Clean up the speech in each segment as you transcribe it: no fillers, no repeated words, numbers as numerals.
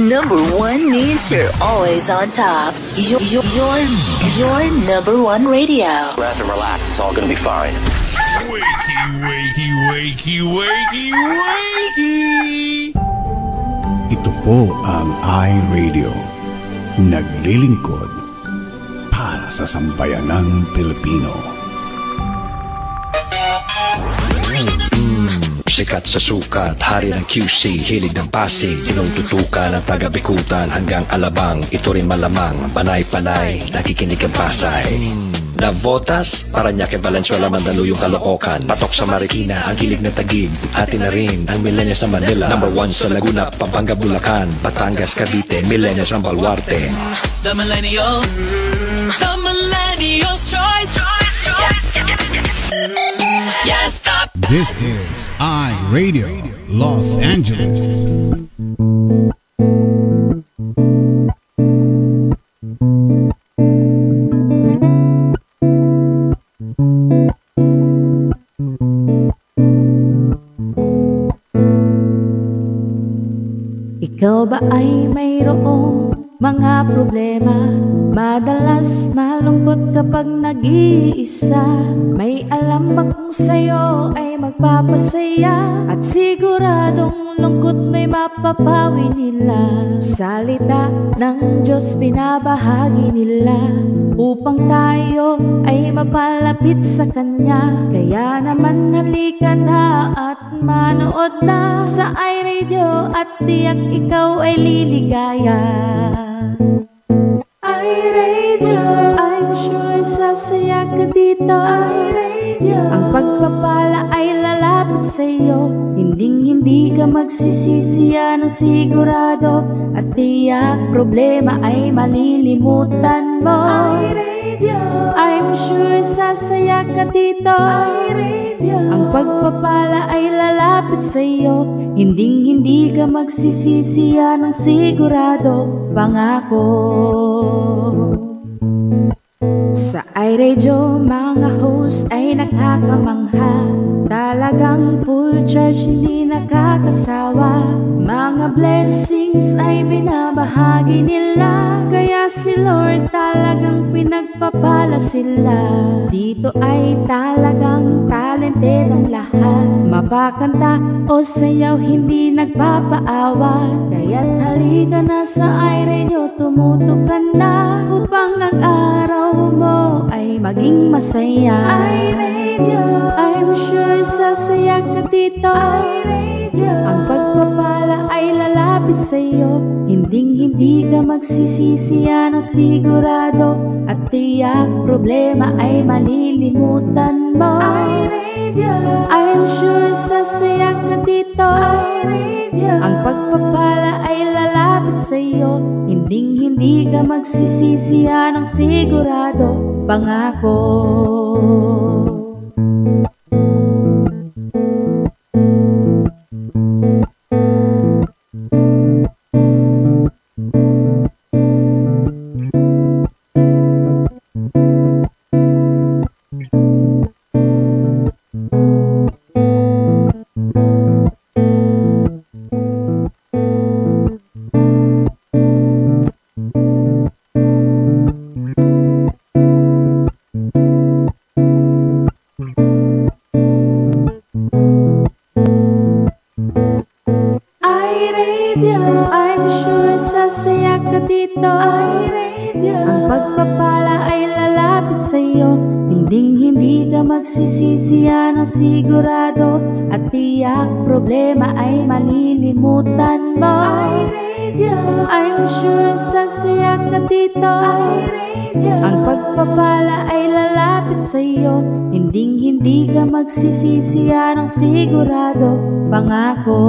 Number one means you're always on top. Your number one radio. Breath and relax. It's all gonna be fine. Wakey, wakey, wakey, wakey, wakey. Ito po ang iRadio. Naglilingkod para sa sambayanang Pilipino. Sikat sa sukat, hari ng QC, hilig ng Pasig, tinututukan ng taga-Bikutan hanggang Alabang. Ito rin malamang, panay-panay, nakikinig ang Pasay. Navotas, Parañaque, Valenzuela, Mandaluyong, Caloocan, patok sa Marikina, ang hilig ng Taguig, atin na rin ang millennials ng Manila. Number 1 sa Laguna, Pampanga, Bulacan, Batangas, Cavite, millennials ng Baluarte. The millennials choice. Yeah, stop. This is iRadio Los Angeles. Ikaw ba ay mayroong mga problema? Madalas malungkot kapag nag-iisa. May alam ba kung sa'yo ay magpapasaya? At siguradong lungkot may mapapawi nila. Salita ng Diyos binabahagi nila upang tayo ay mapalapit sa Kanya. Kaya naman halika na at manood na sa iRadio at tiyak ikaw ay liligaya. iRadio, I'm sure sasaya ka dito. iRadio, ang pagpapala ay lalapit sa'yo. Hindi ka magsisisi, yan ang sigurado. At tiyak problema ay malilimutan mo. iRadio, I'm sure sasaya ka dito. iRadio, ang pagpapala ay lalapit sa'yo. Hindi ka magsisisi, yan ang sigurado. Pangako. Sa iRadio, mga host ay nakakamangha. Talagang full charge, hindi nakakasawa. Mga blessings ay binabahagi nila. Kaya si Lord talagang pinagpapala sila. Dito ay talagang talented ang lahat. Mapakanta o sayaw, hindi nagpapaawat. Kaya't halika na sa iRadio, tumutok ka na upang ang araw mo ay maging masaya. iRadio, I'm sure sasaya ka dito. iRadio, ang pagpapala ay lalapit sa'yo. Hindi ka magsisisi, yan ang sigurado. At tiyak problema ay malilimutan mo. iRadio, I'm sure sasaya ka dito. iRadio, ang pagpapala ay lalapit sa'yo. Hindi ka magsisisi, yan ang sigurado. Pangako. I'm sure sasaya ka dito. iRadio, ang pagpapala ay lalapit sa'yo. Hindi ka magsisisi, yan ang sigurado. At tiyak problema ay malilimutan mo. iRadio, I'm sure sasaya ka dito. iRadio, ang pagpapala ay lalapit sa'yo. Hindi ka magsisisi, yan ang sigurado. Pangako.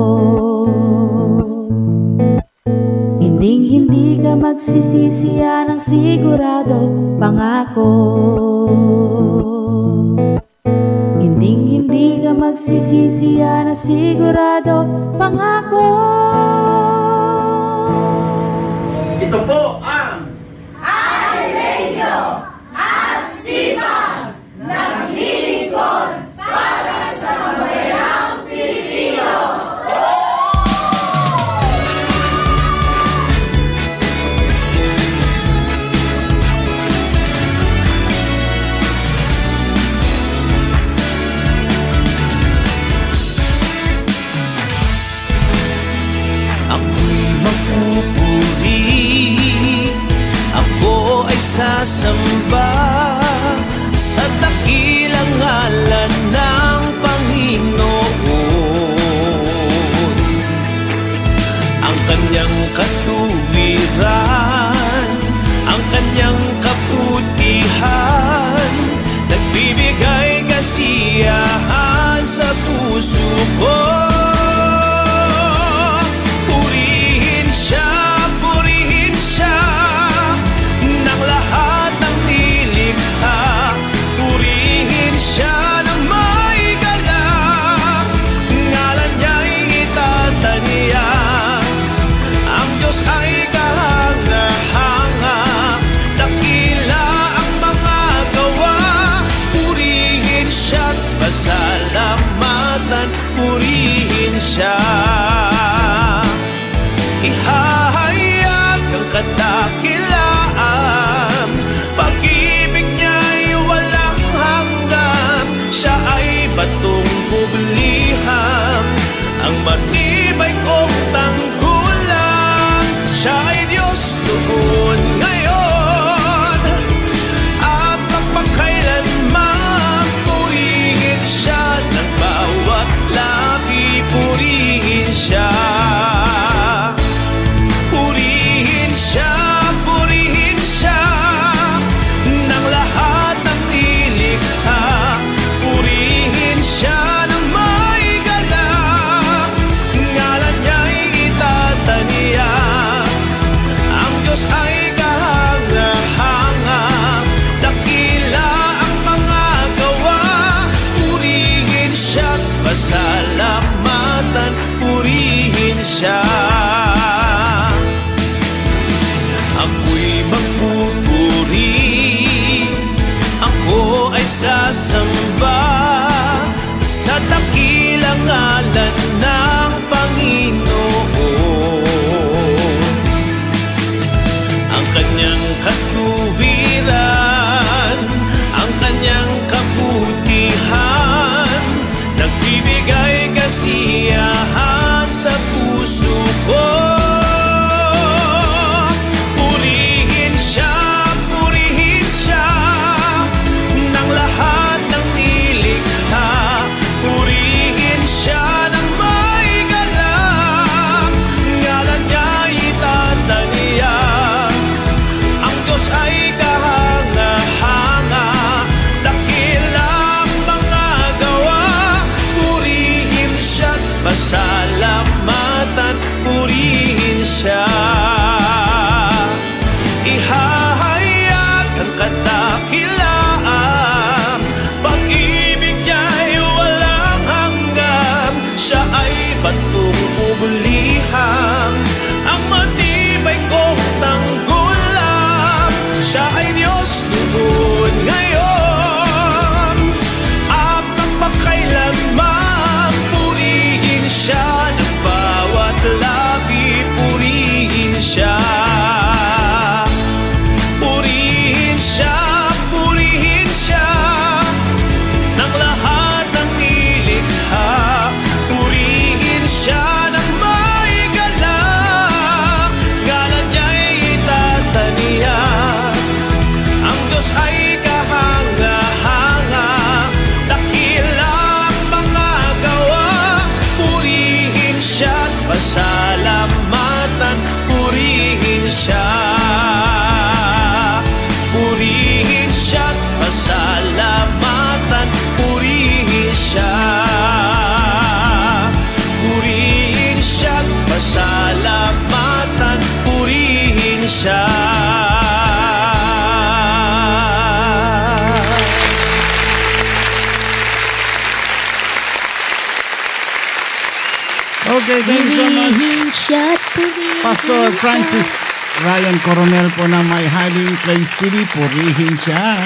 Hindi ka magsisisi, yan ang sigurado. Pangako. Hindi ka magsisisi, yan ang sigurado. Pangako. Ito po ang iRadio at sipag naglilingkod para sa sambayanang Pilipino. pasalamatan, purihin siya. Ako'y magpupuri, ako ay sasamba sa dakilang ngalan ng Panginoon. Ang kanyang katuwiran, ang kanyang kabutihan, nagbibigay kasiyahan sa puso ko. Purihin siya ng lahat ng nilikha. Purihin siya ng may galang, ngalan niya'y itataniya. Ang Diyos ay kahanga-hanga, dakilang mga gawa. Purihin siya't pasalamatan, purihin siya. Ihahayag ang kadakilaan, pag-ibig niya'y walang hanggan. Siya ay batong ubulihan, ang matibay kong tanggulan. Siya ay Diyos noon, ngayon, at magpakailanman. Purihin siya ng bawat labi, purihin siya. Purihin siya ng lahat ng nilikha. Purihin siya ng may galang, ngalan niya'y itataniya. Ang Diyos ay kahanga-hanga, dakilang mga gawa. Purihin siya't pasalamatan, purihin siya. Purihin siya't pasalamatan, purihin siya. Purihin siya't pasalamatan, purihin siya. Okay, thank you so much. Pastor Francis Ryan Coronel po ng My Hiding Place TV. Purihin siya.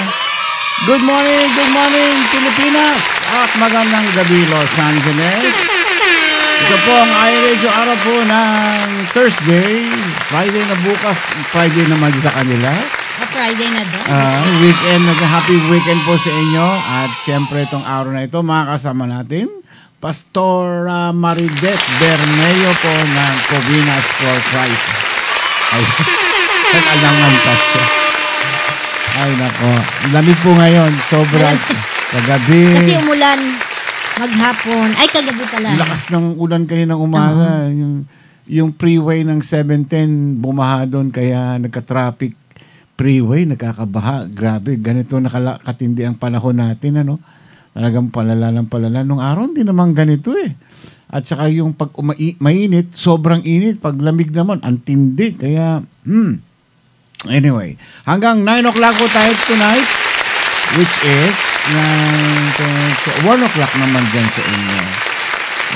Good morning, Pilipinas. At magandang gabi, Los Angeles. Ito po ang iRadio araw po ng Thursday. Friday na bukas. Friday naman sa kanila. Friday na doon. Weekend. Happy weekend po sa inyo. At siyempre itong araw na ito, makakasama natin Pastor Maridet Bermeo po ng Covinas for Christ. Ay, nag-alangan pa siya. Ay, nako. Lamig po ngayon. Sobra. Kagabi. Kasi umulan. Maghapon. Ay, kagabi pala. Lakas ng ulan kaninang umaga. Yung freeway ng 710 bumaha doon. Kaya nagka-traffic freeway. Nagkakabaha. Grabe. Ganito nakatindi ang panahon natin. Ano? Talagang palala ng palala. Nung araw, hindi naman ganito eh. At saka yung pag mainit, sobrang init. Pag lamig naman, ang tindi. Kaya, anyway. Hanggang 9 o'clock po tayo tonight. Which is, 1 o'clock naman dyan sa inyo.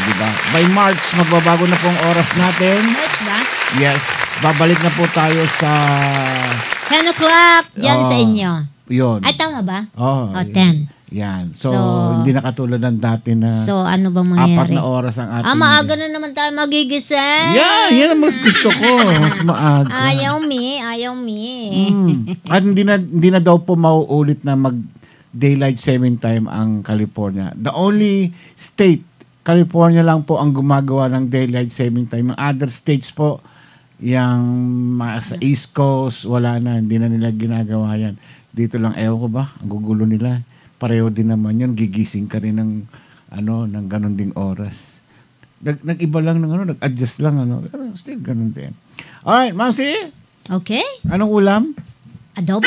Diba? By March, magbabago na pong oras natin. March ba? Yes. Babalik na po tayo sa 10 o'clock dyan sa inyo. Yun. Ay, tama ba? 10. Yan. So, hindi na katulad ng dati na so, ano bang mangyayari? 4 na oras ang ating... maaga na naman tayo magigising. Yan ang mas gusto ko. Mas maaga. Ayaw me. At hindi na daw po mauulit na mag-daylight saving time ang California. The only state, California lang po ang gumagawa ng daylight saving time. Ang other states po, yung sa East Coast, wala na. Hindi na nila ginagawa yan. Dito lang, ewan ko ba? Ang gugulo nila. Pareho din naman yun, gigising ka rin ng ganun ding oras. Nag-iba lang ng nag-adjust lang, pero still ganun din. Alright, Ma'am C? Okay. Anong ulam? Adobo.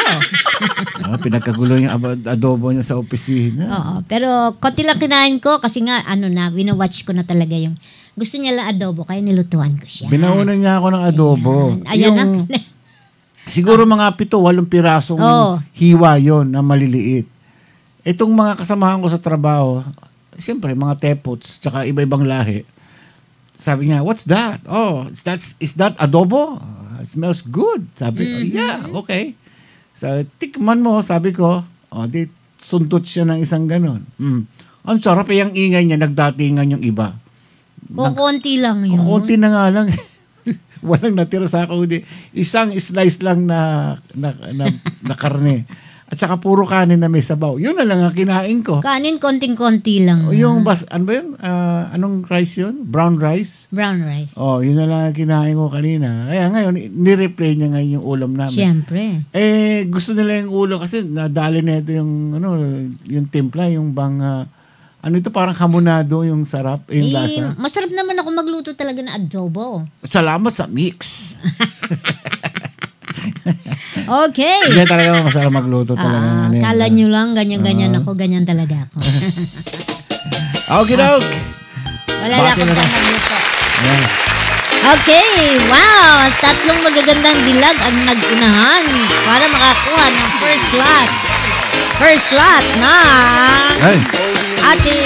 Pinagkagulo yung adobo niya sa opisina. Oo, pero konti lang kinain ko kasi nga, winawatch ko na talaga yung gusto niya lang adobo, kaya nilutuan ko siya. Binaunan niya ako ng adobo. Ayan. Siguro mga 7-8 pirasong hiwa yon na maliliit. Itong mga kasamahan ko sa trabaho, siyempre, mga tepots, tsaka iba-ibang lahi. Sabi niya, what's that? Oh, is that adobo? It smells good. Sabi ko, yeah, okay. So, tikman mo, sabi ko, di sundot siya ng isang ganon. Ang sarap, yung ingay niya, nagdatingan yung iba. Kukunti lang yun. Kukunti na nga lang. Walang natira sa ako. Isang slice lang na karne. At saka puro kanin na may sabaw. Yun na lang ang kinain ko. Kanin, konting-konti lang. Yung ano ba yun? Anong rice yun? Brown rice? Brown rice. Yun na lang ang kinain ko kanina. Kaya ngayon, nireplay niya ngayon yung ulam namin. Siyempre. Gusto nila yung ulo kasi nadali na ito yung, yung timpla, yung bang, ito parang hamonado yung sarap, yung lasa. Masarap naman ako magluto talaga na adobo. Salamat sa mix. Okay. Hindi talaga masarap magluto talaga. Kala nyo lang, ganyan-ganyan ako, ganyan talaga ako. Okay, dog. Wala lang akong magluto. Okay, wow. 3 magagandang dilag ang nag-unahan para makakuha ng first slot. First slot na ating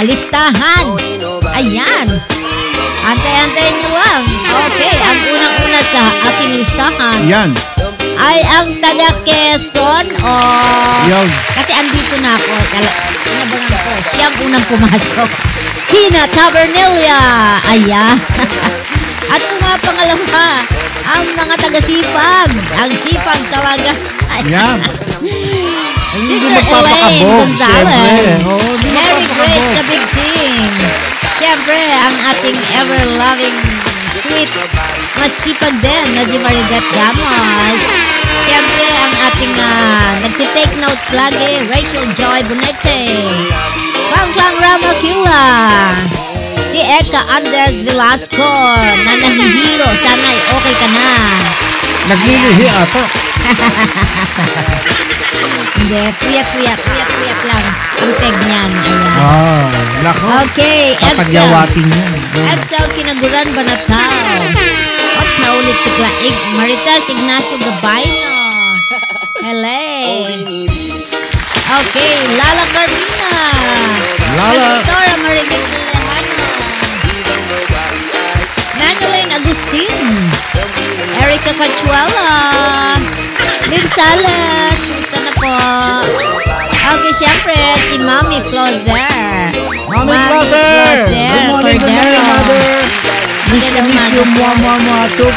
listahan. Ayan. Antay-antay nyo lang. Okay, ang unang-una sa ating listahan ay ang taga Quezon. Kasi andito na ako. Inabangan ko. Siya ang unang pumasok. Tina Tabernilla. Ayan. At pangalawa, ang mga taga-sipag. Ang sipag talaga. Ayan. Sister Elaine Gonzalez. Mary Grace the Big Thing. Siyempre, ang ating ever-loving, sweet, masipag din na si Maridet Gamos. Siyempre, ang ating nagtitake notes lagi, Rachel Joy Bonete. Franklin Ramakila. Si Eka Andres Velasco na nahihilo. Sana'y okay ka na. Naglilihi ato. Hindi, puyat lang. Ang peg niyan. Lako. Okay, Papagyawatin yan. Excel Kinaguran Banataw. At naulit si Claig Maritas Ignacio Gabayno. Hello. Okay, Lala Carmina. Victoria Maribig Lamano. Madeline Agustin. Erica Cachuela. Liv Salas. Gusto na po. Okay, syempre, si Mami Flozer. Mami Flozer. Good morning, mother. Miss you, mama. Chuk.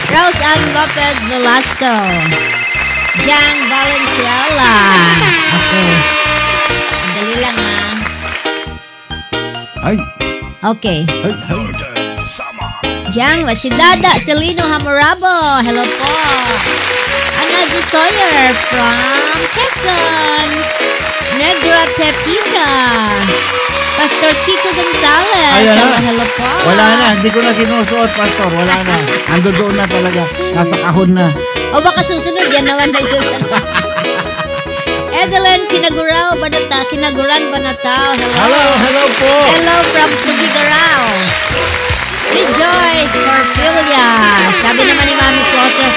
Rose Ann Lopez Velasco. Jan Valenzuela. Okay. Dali lang Ay. Okay. Jan, si Dada Celino Hamorabo. Hello po. Ana G. Sawyer from Quezon. Negra Pepita. Pastor Kiko Gonzalez. Hello po. Wala na. Hindi ko na sinusuot, Pastor. Wala na. Ando doon na talaga. Nasa kahon na. O baka susunod. Yan naman na susunod. Edeline Kinaguran Banataw. Hello po. Hello from Tugigaraw. Rejoice Orfilia. Sabi naman ni Mami Closer,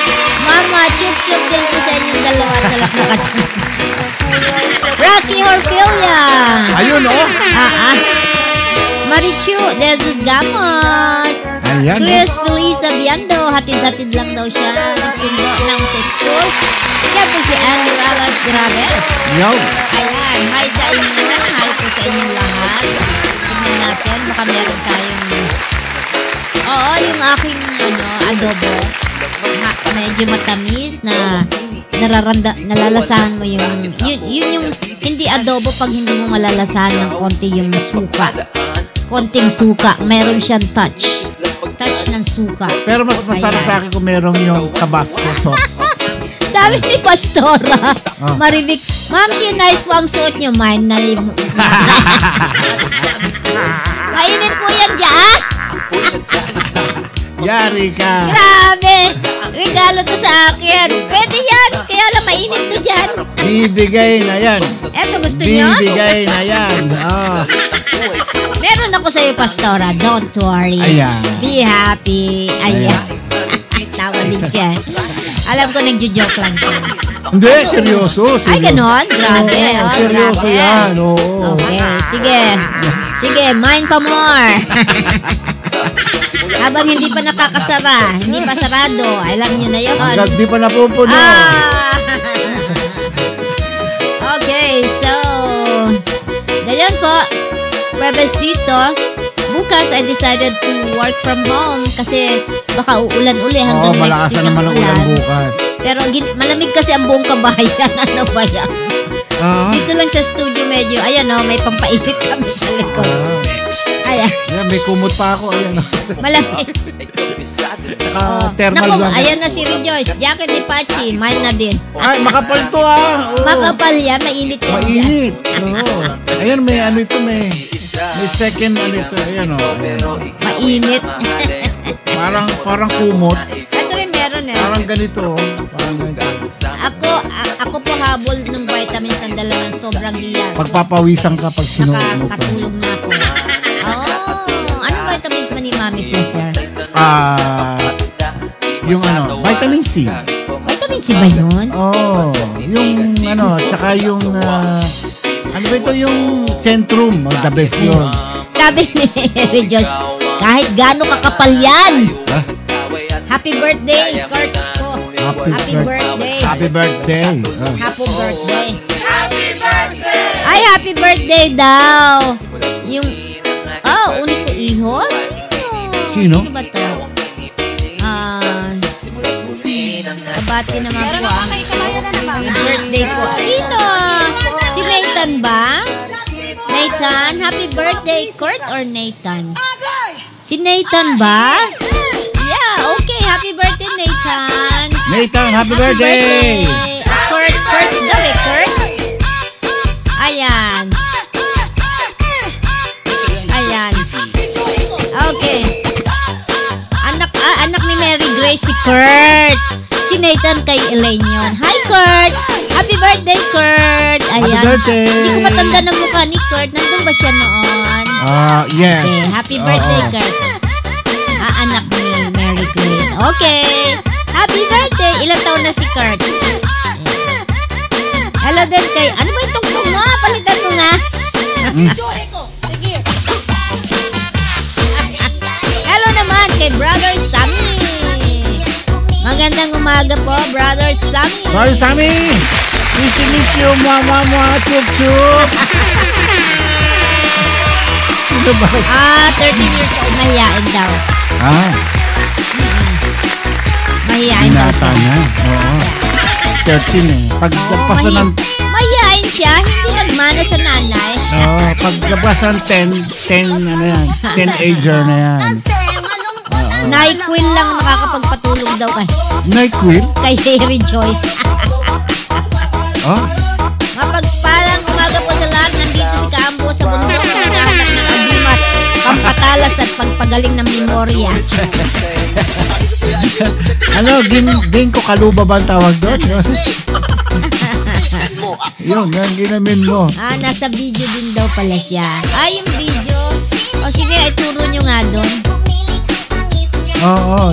Mama, chup-chup din po sa inyong dalawa. Salak na ka. Rocky Orfilia. Ayun, Marichu Jesus Gamos. Ayan. Chris Felisa Biando. Hatid-hatid lang daw siya. Nagsundo ng sa school. Siyempre si Andrew Alas Graves. Ayan. Hi sa inyo na. Hi po sa inyong lahat. Tingnan natin. Baka meron tayong yung aking adobo. Medyo matamis na nalalasahan mo yun yung hindi adobo pag hindi mo malalasahan ng konti yung suka. Konting suka. Meron siyang touch ng suka. Pero mas masarap sa akin kung meron yung Tabasco sauce. Sabi ni Pastora, Maribik, Ma'am, nice po ang suot nyo. Mainit po yan dyan. Yari ka. Grabe. Regalo to sa akin. Pwede yan. Kaya lang mainit to dyan. Bibigay na yan. Eto, gusto nyo? Bibigay na yan. Meron ako sa'yo, Pastora. Don't worry. Ayan. Be happy. Ayan. Tawa din siya. Alam ko, nagjo-joke lang siya. Hindi, seryoso. Ay, ganon? Grabe. Oo, seryoso grabe. yan. Oo. Okay, sige. Sige, mine pa more. Habang hindi pa nakakasara, hindi pa sarado, alam nyo na yun. Hanggang di pa napupuno. Okay, so, ganyan po. Pwebes dito. Bukas, I decided to work from home kasi baka uulan uli hanggang next malakas week na naman ang ulan bukas. Pero malamig kasi ang buong kabayan. Ano ba yan? Dito lang sa studio medyo, ayan may pampainit kami sa likod. Ayan. Ayan, may kumot pa ako. Ayan. Malamig. Thermal naku, blanket. ayan na si Rejoice. Jacket ni Pachi, mine na din. Ay, makapal to Makapal yan, mainit yan. Mainit. Ayan, may ano ito, may second ano ito. Ayan Mainit. Parang kumot. Ito rin meron Parang ganito. Parang ganito. Ako po habol ng vitamins ang dalaman sobrang liyan. Pagpapawisan ka pag sinuot mo. Nakakatulong na ako. Anong vitamins ba ni Mami Fisher? Yung vitamin C. Vitamin C ba yun? Yung tsaka yung ano ba ito yung Centrum, the best yun. Sabi ni Rejoice, kahit gaano kakapal yan. Happy birthday, Kurt ko. Happy birthday. Happy birthday. Happy birthday. Happy birthday. Ay, happy birthday daw. Yung Unico Ihos? Sino? Sino ba to? Kabati naman po happy birthday po. Sino? Si Nathan ba? Nathan, happy birthday, Kurt or Nathan? Si Nathan ba? Yeah, okay. Happy birthday, Nathan. Nathan, happy birthday. Kurt daw Kurt. Ayan. Okay. Anak ni Mary Grace si Kurt. Si Nathan kay Elaine yun. Hi, Kurt. Happy birthday, Kurt. Ayan. Happy birthday. Hindi ko matanda ng mukha ni Kurt. Nandun ba siya noon? Yes. Okay. Happy birthday, Kurt. Anak ni Mary Grace. Okay. Happy birthday. Ilang taon na si Kurt? Hello din kay... Ano ba itong mo? Palitan mo nga. Hello naman kay Brother Sammy. Magandang umaga po, Brother Sammy. Brother Sammy. Miss you, mwa, chup. Sino ba? 13 years old. Mahiyain daw. Mahiyain daw siya. Binata na. Oo. 13 Paglapas ng... Mahiyain siya. Hindi nagmana sa nanay. Paglapas ng 10 ano yan. 10-ager na yan. NyQuil lang makakapagpatulog daw kay. NyQuil? Kay Harry Joyce. Mapagpalang umaga po sa lahat. Nandito si Kaambo sa bundok. Naghahanap ng agimat, pampatalas at pagpagaling ng memorya. Ginkgo kaluba ba ang tawag doon? Yun, yung ginamin mo. Nasa video din daw pala siya. Yung video. Sige, ituro nyo nga doon.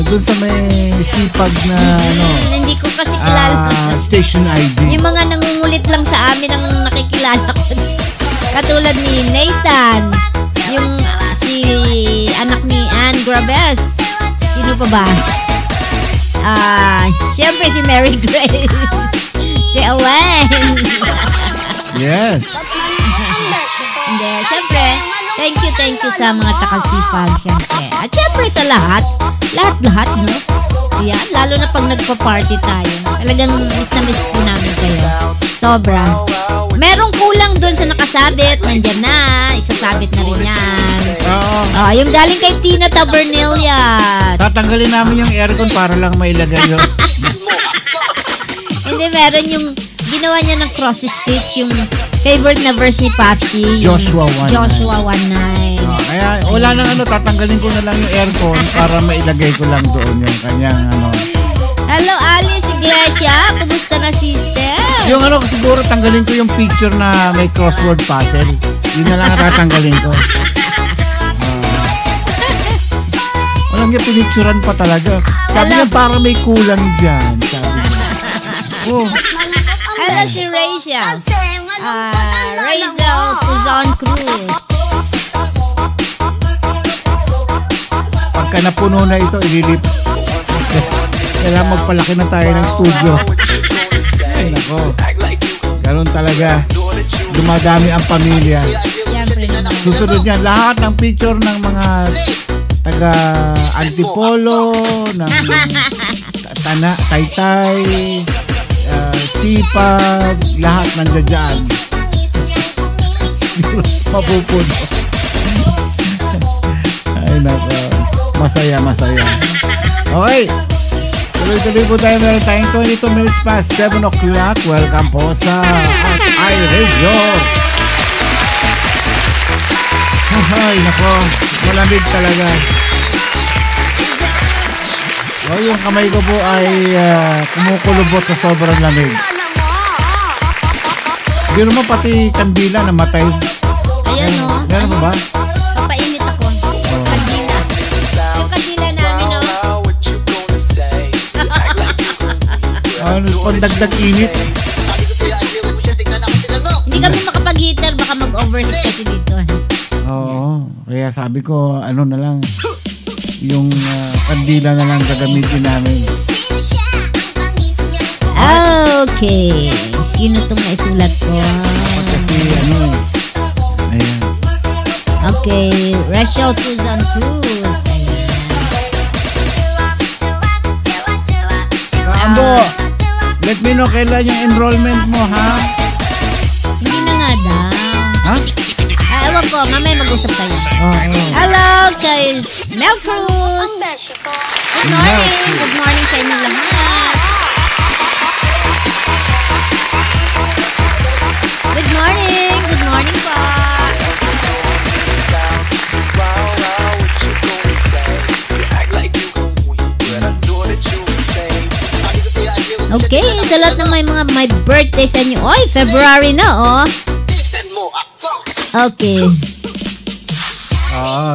Doon sa may sipag na hindi ko kasi kilala. Station ID. Yung mga nangungulit lang sa amin ang nakikilala ko. Katulad ni Nathan. Yung si anak ni Ann Grabes. Sino pa ba? Siyempre si Mary Grace. Si Elaine. Yes. Hindi, siyempre, thank you sa mga takasipag, siyempre. At siyempre sa lahat, no? Yan, lalo na pag nagpa-party tayo. Talagang miss na miss po namin kayo. Sobra. Merong kulang doon sa nakasabit. Nandyan na. Isasabit na rin yan. Yung galing kay Tina Tabernelia. Tatanggalin namin yung aircon para lang mailagay yun. Hindi, meron yung ginawa niya ng cross stitch, yung favorite na verse ni Papsi. Joshua 1-9. Kaya wala nang tatanggalin ko na lang yung aircon para mailagay ko lang doon yung kanyang Hello, Alice Iglesia. Kumusta na, sister? Yung siguro tanggalin ko yung picture na may crossword puzzle. Yun na lang ang tatanggalin ko. Walang niya pinicturan pa talaga. Sabi niya para may kulang dyan. Sabi niya. Hello si Rachel. Rachel Suzanne Cruz. Pagka napuno na ito, ililip. Kailangan magpalaki na tayo ng studio. Ay, nako. Ganun talaga. Dumadami ang pamilya. Susunod yan, lahat ng picture ng mga taga Antipolo, ng Taytay, Sipag, lahat nandiyan dyan. Mapupuno. Ay, nako. Masaya. Okay. Tuloy-tuloy po tayo. Meron tayong 22 minutes past 7 o'clock. Welcome po sa iRadio. Ay, nako. Malamig talaga. Yung kamay ko po ay kumukulubot sa sobrang lamig. Biro mo pati kandila namatay. Ayan o. Meron mo ba? Papainit ako. Kandila. Yung kandila namin o. Pandagdag init. Hindi kami makapag-heater. Baka mag-overheat kasi dito. Oo. Kaya sabi ko, ano na lang. Yung kandila na lang gagamitin namin. Okay. Sino itong naisulat ko? Kasi ano eh. Ayan. Okay. Rachel Suzanne Cruz. Kaambo, let me know kailan yung enrollment mo, ha? Hindi na nga daw. Ha? Ewan ko, mamaya mag-usap tayo. Hello kay Mel Cruz. Good morning. Good morning sa inyo lahat. Good morning. Good morning po. Okay, sa lahat ng may birthday sa inyo. Oy, February na, oh. Okay.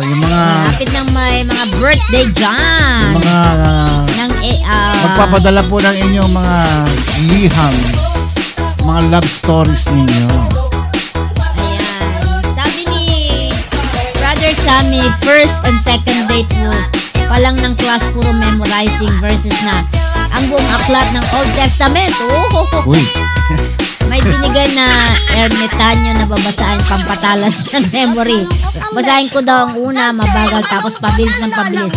Yung mga... Malapit ng may mga birthday dyan. Yung mga... magpapadala po ng inyong mga liham. Mga love stories ninyo. Ayan. Sabi ni Brother Sammy, first and second day po palang ng class puro memorizing verses na ang buong aklat ng Old Testament. Uy. May binigay na ermitanyo na babasahin pampatalas ng memory. Basahin ko daw ang una, mabagal, tapos pabilis ng pabilis.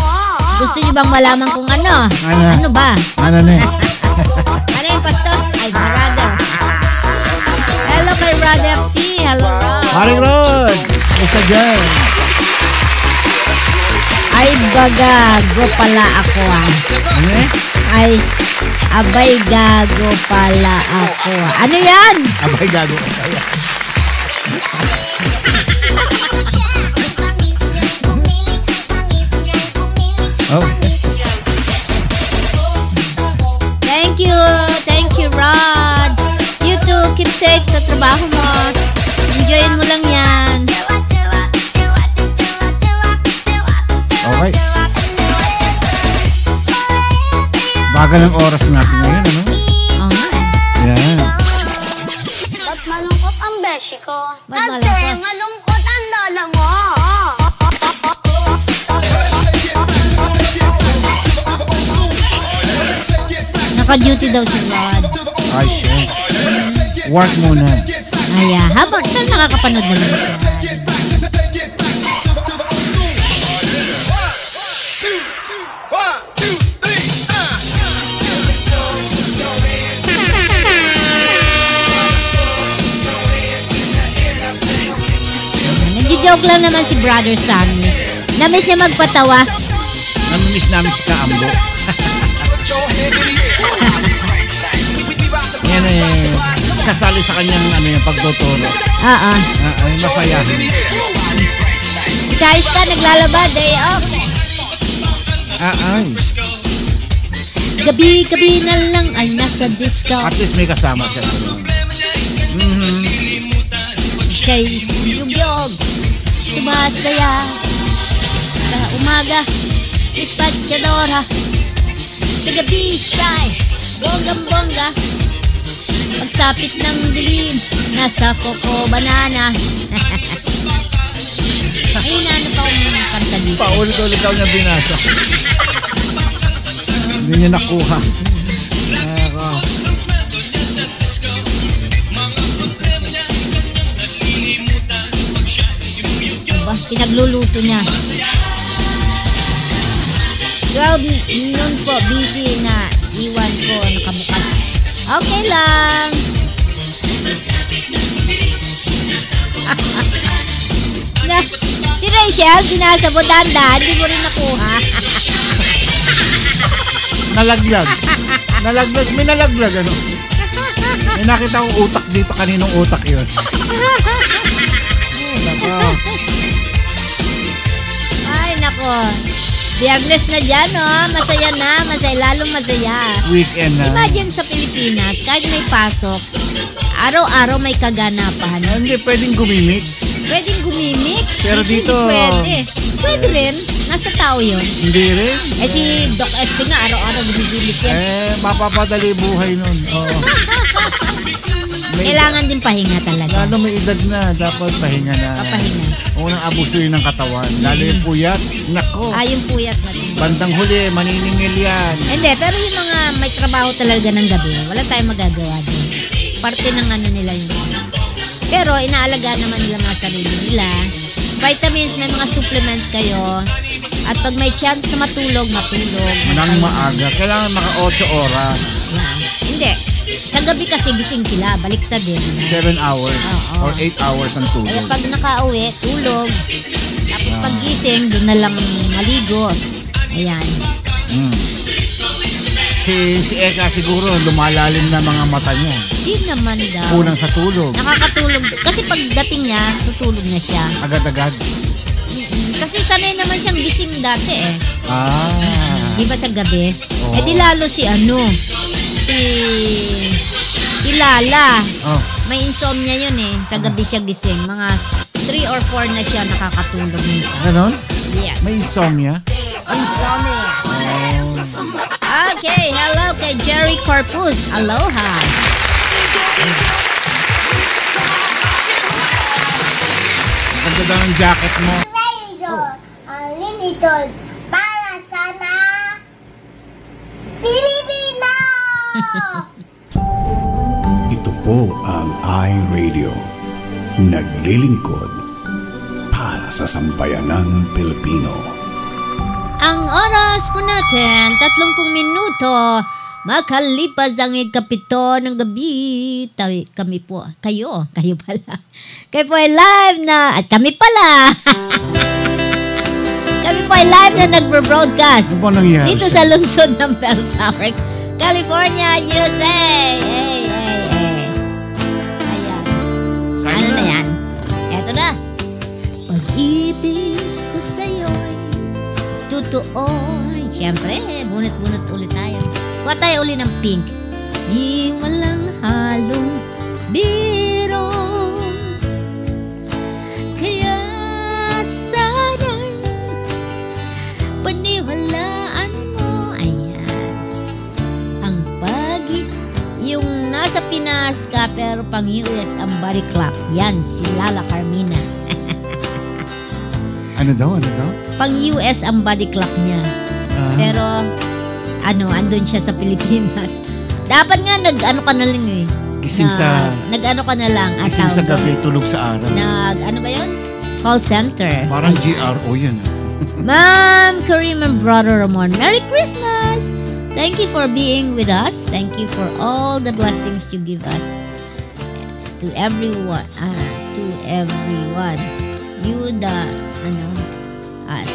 Gusto niyo bang malaman kung ano? Ano ba? Ano na eh? Ano yung pastor? Ay, brother. Hello kay Rod FT. Hello, Rod. Maring Rod. Isa dyan. Ay, bagago pala ako ah. Ano eh? Ay, abay gago pala ako. Ano yan? Abay gago. Oh. Thank you, Rod. You too, keep safe sa trabaho mo. Enjoyin mo lang yan. Okay. Bagal ang oras natin ngayon, ano? Oo nga. Yan. Ba't malungkot ang beshi ko? Ba't Kasi malungkot? malungkot ang lola mo. Naka-duty daw si Rod. Ay, shit. Work muna. Ay, habang saan nakakapanood na lang siya? Nagjo-joke lang naman si Brother Sammy. Namiss niya magpatawa. Namimiss namin si Kaambo. Yan eh, kasali sa kanyang yung pagtuturo. Oo. Ay, masaya. Guys ka, naglalaba, day off. Ay. Gabi-gabi na lang ay nasa disco. At least may kasama siya. Kay Yugyog, sumasaya. Sa umaga, dispatchadora. Sa gabi, shy, bonggang-bongga. pagsapit ng dilim, nasa Coco Banana. Ay, ano pa akong kanta dito? Paulit-ulit daw niya binasa. Hindi niya nakuha. Diba? Pinagluluto niya. 12 noon po, busy na iwan ko nakabukas. Okay lang. Si Rachel, binasa mo danda, hindi mo rin nakuha. Nalaglag. May nalaglag, ano? May nakita kong utak dito, kaninong utak yun. Nako. Ay, nako. Biyernes na dyan, oh. Masaya na. Lalong masaya. Weekend na. Imagine sa Pilipinas, kahit may pasok, araw-araw may kaganapan. Hindi pwedeng gumimik. Pwedeng gumimik. Pero dito... Pwede rin. Nasa tao yun. Hindi rin. Si Doc Espe nga, araw-araw gumigimik yan. Mapapadali buhay nun. Oo. Kailangan din pahinga talaga. Lalo may edad na, dapat pahinga na. Pahinga. Unang abusuin ng katawan. Lalo yung puyat. Nako. Yung puyat natin. Bandang huli, maniningil yan. Hindi, pero yung mga may trabaho talaga ng gabi, wala tayong magagawa din. Parte ng ano nila yun. Pero inaalagaan naman nila mga sarili nila. Vitamins, may mga supplements kayo. At pag may chance na matulog. Nang maaga. Kailangan maka 8 oras. Hindi. Sa gabi kasi gising sila, baliktad din. 7 hours or 8 hours ang tulog. Kaya pag nakauwi, tulog. Tapos pag gising, doon na lang maligo. Ayan. Si Eka siguro lumalalim na mga mata niya. Hindi naman daw. Kulang sa tulog. Nakakatulog. Kasi pagdating niya, tutulog na siya. Agad-agad. Kasi sanay naman siyang gising dati eh. Di ba sa gabi? Oh. Eh di lalo si Lala. Oh. May insomnia yun eh. Sa gabi siya gising. Mga 3 or 4 na siya nakakatulog nito. Ganon? Yes. May insomnia? Insomnia. Okay, hello kay Jerry Corpus. Aloha. Ganda daw ng jacket mo. Unlimited para sana Pilipino! Ito po ang iRadio. Naglilingkod para sa sambayanang Pilipino. Ang oras po natin, 30 minuto. Makalipas ang ikapito ng gabi. Kami po, kayo pala. Kayo po ay live na, at kami pala. Kami po ay live na nagbo-broadcast. Ano ba nangyari? Dito sa lungsod ng Bell Tower, California, USA. Hey. Ayan. Ano na yan? Eto na. Pag-ibig ko sa'yo'y totoo. Siyempre, bunot-bunot ulit tayo. Kuha tayo uli ng pink. Di walang halong biro. Kaya sana'y paniwalaan mo. Ayan. Ang yung nasa Pinas ka pero pang US ang body clap. Yan, si Lala Carmina. Ano daw? Pang US ang body clap niya. Pero andun siya sa Pilipinas. Dapat nga nag-ano ka na lang eh. Nag-ano ka na lang. Gising sa gabi, tulog sa araw. Ano ba yun? Call center. Parang GRO yan. Ma'am Karim and Brother Ramon, Merry Christmas! Thank you for being with us. Thank you for all the blessings you give us. To everyone. You us.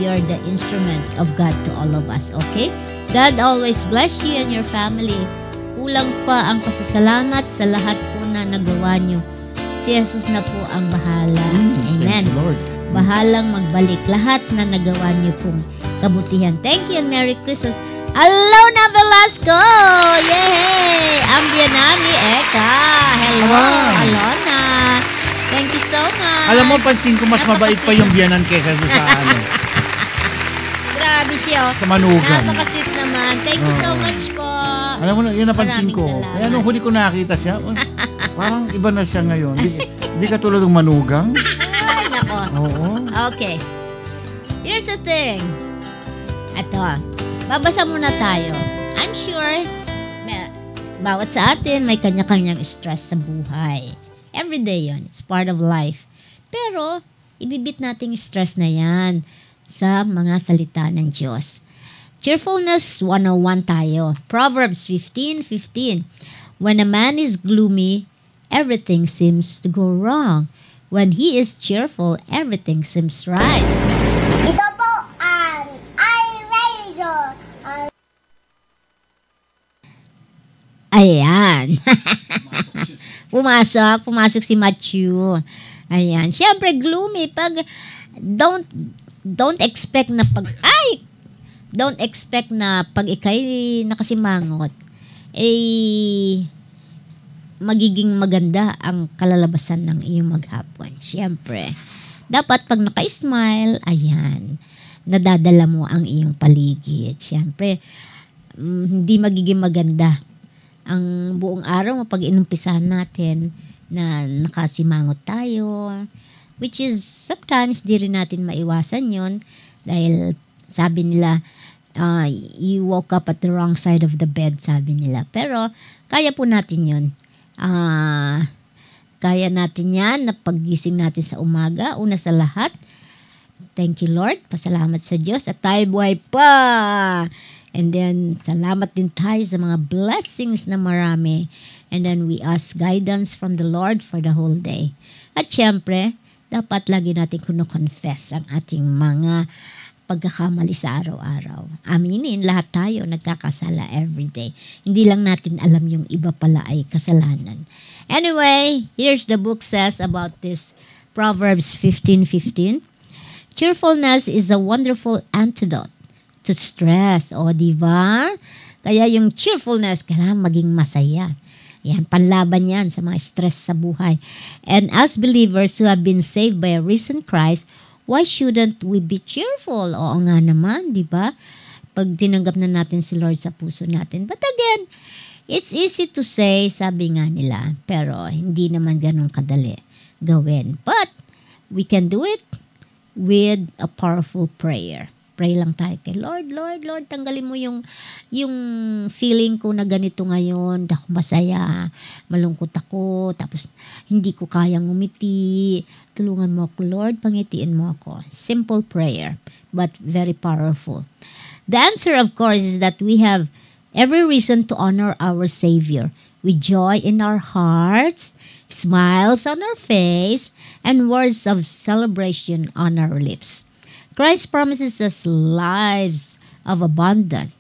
You're the instrument of God to all of us, okay? God always bless you and your family. Kulang pa ang pasasalamat sa lahat po na nagawa nyo. Si Jesus na po ang bahala. Amen. Lord. Bahalang magbalik lahat na nagawa nyo pong kabutihan. Thank you and Merry Christmas. Alona Velasco! Yay! Ambianami Eka. Hello, Alona. Thank you so much. Alam mo, pansin ko mas mabait pa yung biyanan kaysa sa ano. Grabe Sabi siya, Sa manugang. napaka-sweet naman. Thank you so much po. Alam mo na, yun napansin Maraming ko. salamat. Kaya nung huli ko nakita siya, parang iba na siya ngayon. Hindi katulad ng manugang. Ay, nako. Oo. Okay. Here's the thing. Ito, babasa muna tayo. I'm sure, bawat sa atin may kanya-kanyang stress sa buhay. Everyday yun. It's part of life. Pero, ibibit nating stress na yan sa mga salita ng Diyos. Cheerfulness 101 tayo. Proverbs 15:15. When a man is gloomy, everything seems to go wrong. When he is cheerful, everything seems right. Ito po ang iRadio. Ayan. Pumasok si Matthew. Ayan. Siyempre, gloomy. Don't expect na pag ikay nakasimangot, magiging maganda ang kalalabasan ng iyong maghapon. Siyempre, dapat pag naka-smile, ayan, nadadala mo ang iyong paligid. Siyempre, hindi magiging maganda ang buong araw pag inumpisahan natin na nakasimangot tayo, which is sometimes di rin natin maiwasan yun dahil sabi nila, you woke up at the wrong side of the bed, sabi nila. Pero, kaya po natin yun. Kaya natin yan na paggising natin sa umaga, una sa lahat, thank you Lord, pasalamat sa Diyos at tayo buhay pa. And then, salamat din tayo sa mga blessings na marami. And then, we ask guidance from the Lord for the whole day. At syempre, dapat lagi natin confess ang ating mga pagkakamali sa araw-araw. Aminin, lahat tayo nagkakasala everyday. Hindi lang natin alam yung iba pala ay kasalanan. Anyway, here's the book says about this Proverbs 15:15. Cheerfulness is a wonderful antidote to stress. O, diba? Kaya yung cheerfulness, kailangan maging masaya. Yan, panlaban yan sa mga stress sa buhay. And as believers who have been saved by a risen Christ, why shouldn't we be cheerful? Oo nga naman, di ba? Pag tinanggap na natin si Lord sa puso natin. But again, it's easy to say, sabi nga nila, pero hindi naman ganun kadali gawin. But we can do it with a powerful prayer. Pray lang tayo kay Lord, tanggalin mo yung feeling ko na ganito ngayon, ako masaya, malungkot ako, tapos hindi ko kayang umiti. Tulungan mo ako, Lord, pangitiin mo ako. Simple prayer, but very powerful. The answer, of course, is that we have every reason to honor our Savior with joy in our hearts, smiles on our face, and words of celebration on our lips. Christ promises us lives of abundance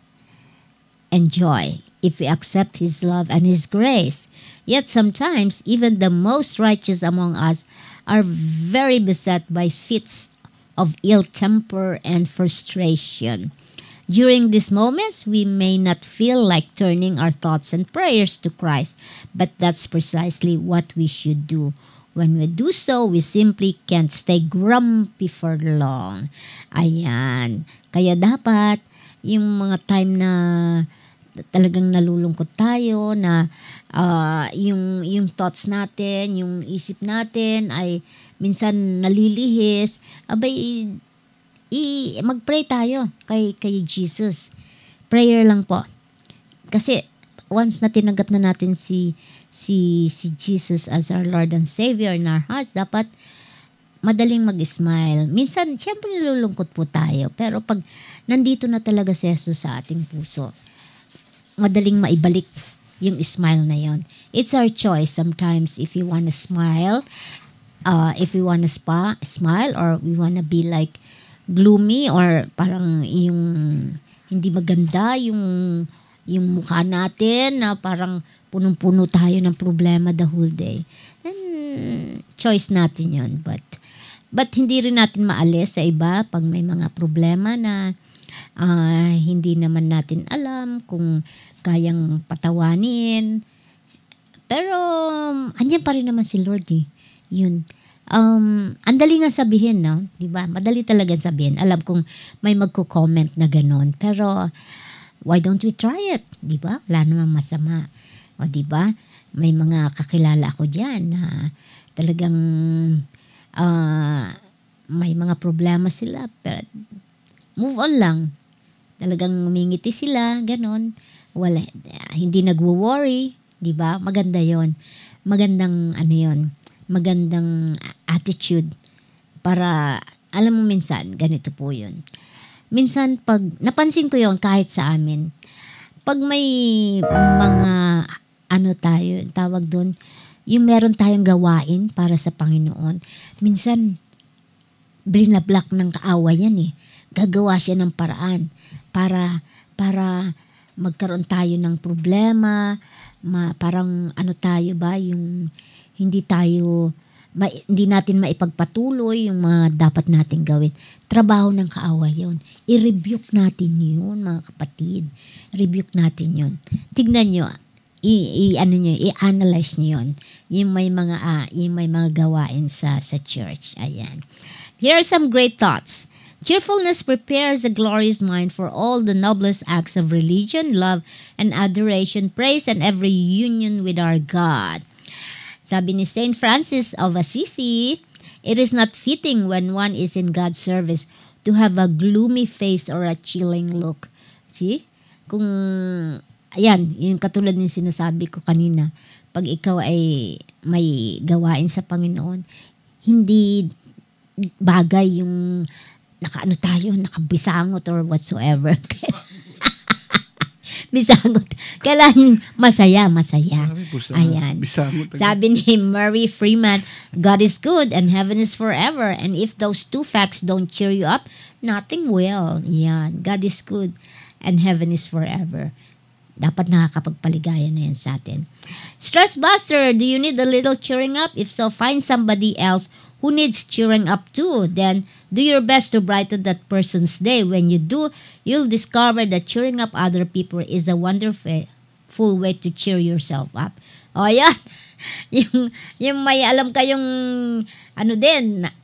and joy if we accept His love and His grace. Yet sometimes, even the most righteous among us are very beset by fits of ill temper and frustration. During these moments, we may not feel like turning our thoughts and prayers to Christ, but that's precisely what we should do. When we do so, we simply can't stay grumpy for long. Ayan. Kaya dapat, yung mga time na talagang nalulungkot tayo, na yung thoughts natin, yung isip natin ay minsan nalilihis, abay, mag-pray tayo kay Jesus. Prayer lang po. Kasi once na tinanggap na natin si Jesus as our Lord and Savior in our hearts, dapat madaling mag-smile. Minsan, syempre nalulungkot po tayo. Pero pag nandito na talaga si Jesus sa ating puso, madaling maibalik yung smile na yon. It's our choice sometimes if we want to smile, if we want to smile, or we want to be like gloomy, or parang yung hindi maganda yung mukha natin na parang punong-puno tayo ng problema the whole day. And choice natin yun. But hindi rin natin maalis sa iba pag may mga problema na hindi naman natin alam kung kayang patawanin. Pero andyan pa rin naman si Lord eh. Yun. Ang dali nga sabihin, no? Diba? Madali talaga sabihin. Alam kong may magko-comment na ganon. Pero, why don't we try it? Diba? Wala namang masama. O diba? May mga kakilala ako dyan na talagang may mga problema sila. Pero, move on lang. Talagang umingiti sila, ganon. Wala, hindi nagwo-worry. Diba? Maganda yon. Magandang yon. Magandang attitude para, alam mo minsan, ganito po yun. Minsan, pag, napansin ko yon kahit sa amin, pag may mga, tayo, tawag doon, yung meron tayong gawain para sa Panginoon, minsan, brinablock ng kaawa yan eh. Gagawa siya ng paraan para magkaroon tayo ng problema, parang tayo ba, yung hindi natin maipagpatuloy yung mga dapat nating gawin. Trabaho ng kaawa yun. I-rebuke natin yun, mga kapatid. Rebuke natin yun. Tignan nyo, i-analyze nyo yun. Yung may mga gawain sa church. Ayan. Here are some great thoughts. Cheerfulness prepares a glorious mind for all the noblest acts of religion, love, and adoration, praise, and every union with our God. Sabi ni Saint Francis of Assisi, it is not fitting when one is in God's service to have a gloomy face or a chilling look. See? Yung katulad ng sinasabi ko kanina, pag ikaw ay may gawain sa Panginoon, hindi bagay yung nakabisangot or whatsoever. Bisangot. Kailangan masaya. Ayan. Sabi ni Murray Freeman, God is good and heaven is forever. And if those two facts don't cheer you up, nothing will. Yan. God is good and heaven is forever. Dapat nakakapagpaligaya na yan sa atin. Stress buster, do you need a little cheering up? If so, find somebody else who needs cheering up too. Then, do your best to brighten that person's day. When you do, you'll discover that cheering up other people is a wonderful way to cheer yourself up. O, yan. yung may alam kayong,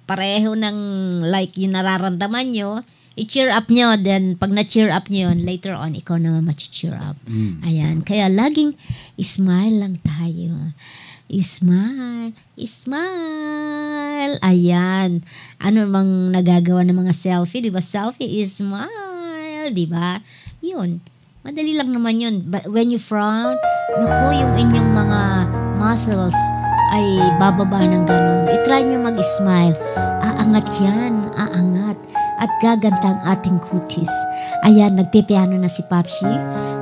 pareho ng like yung nararamdaman nyo, i-cheer up nyo. Then, pag na-cheer up nyo yun, later on, ikaw naman ma-cheer up. Ayan. Kaya, laging smile lang tayo. Smile. Ayan. Ano mang nagagawa ng mga selfie, di ba? Selfie is smile, di ba? Yun. Madali lang naman yun. But when you frown, yung inyong mga muscles ay bababa ng ganun. I-try nyo mag-smile. Aangat yan. Aangat. At gaganda ang ating kutis. Ayan, nagpipiano na si Popshi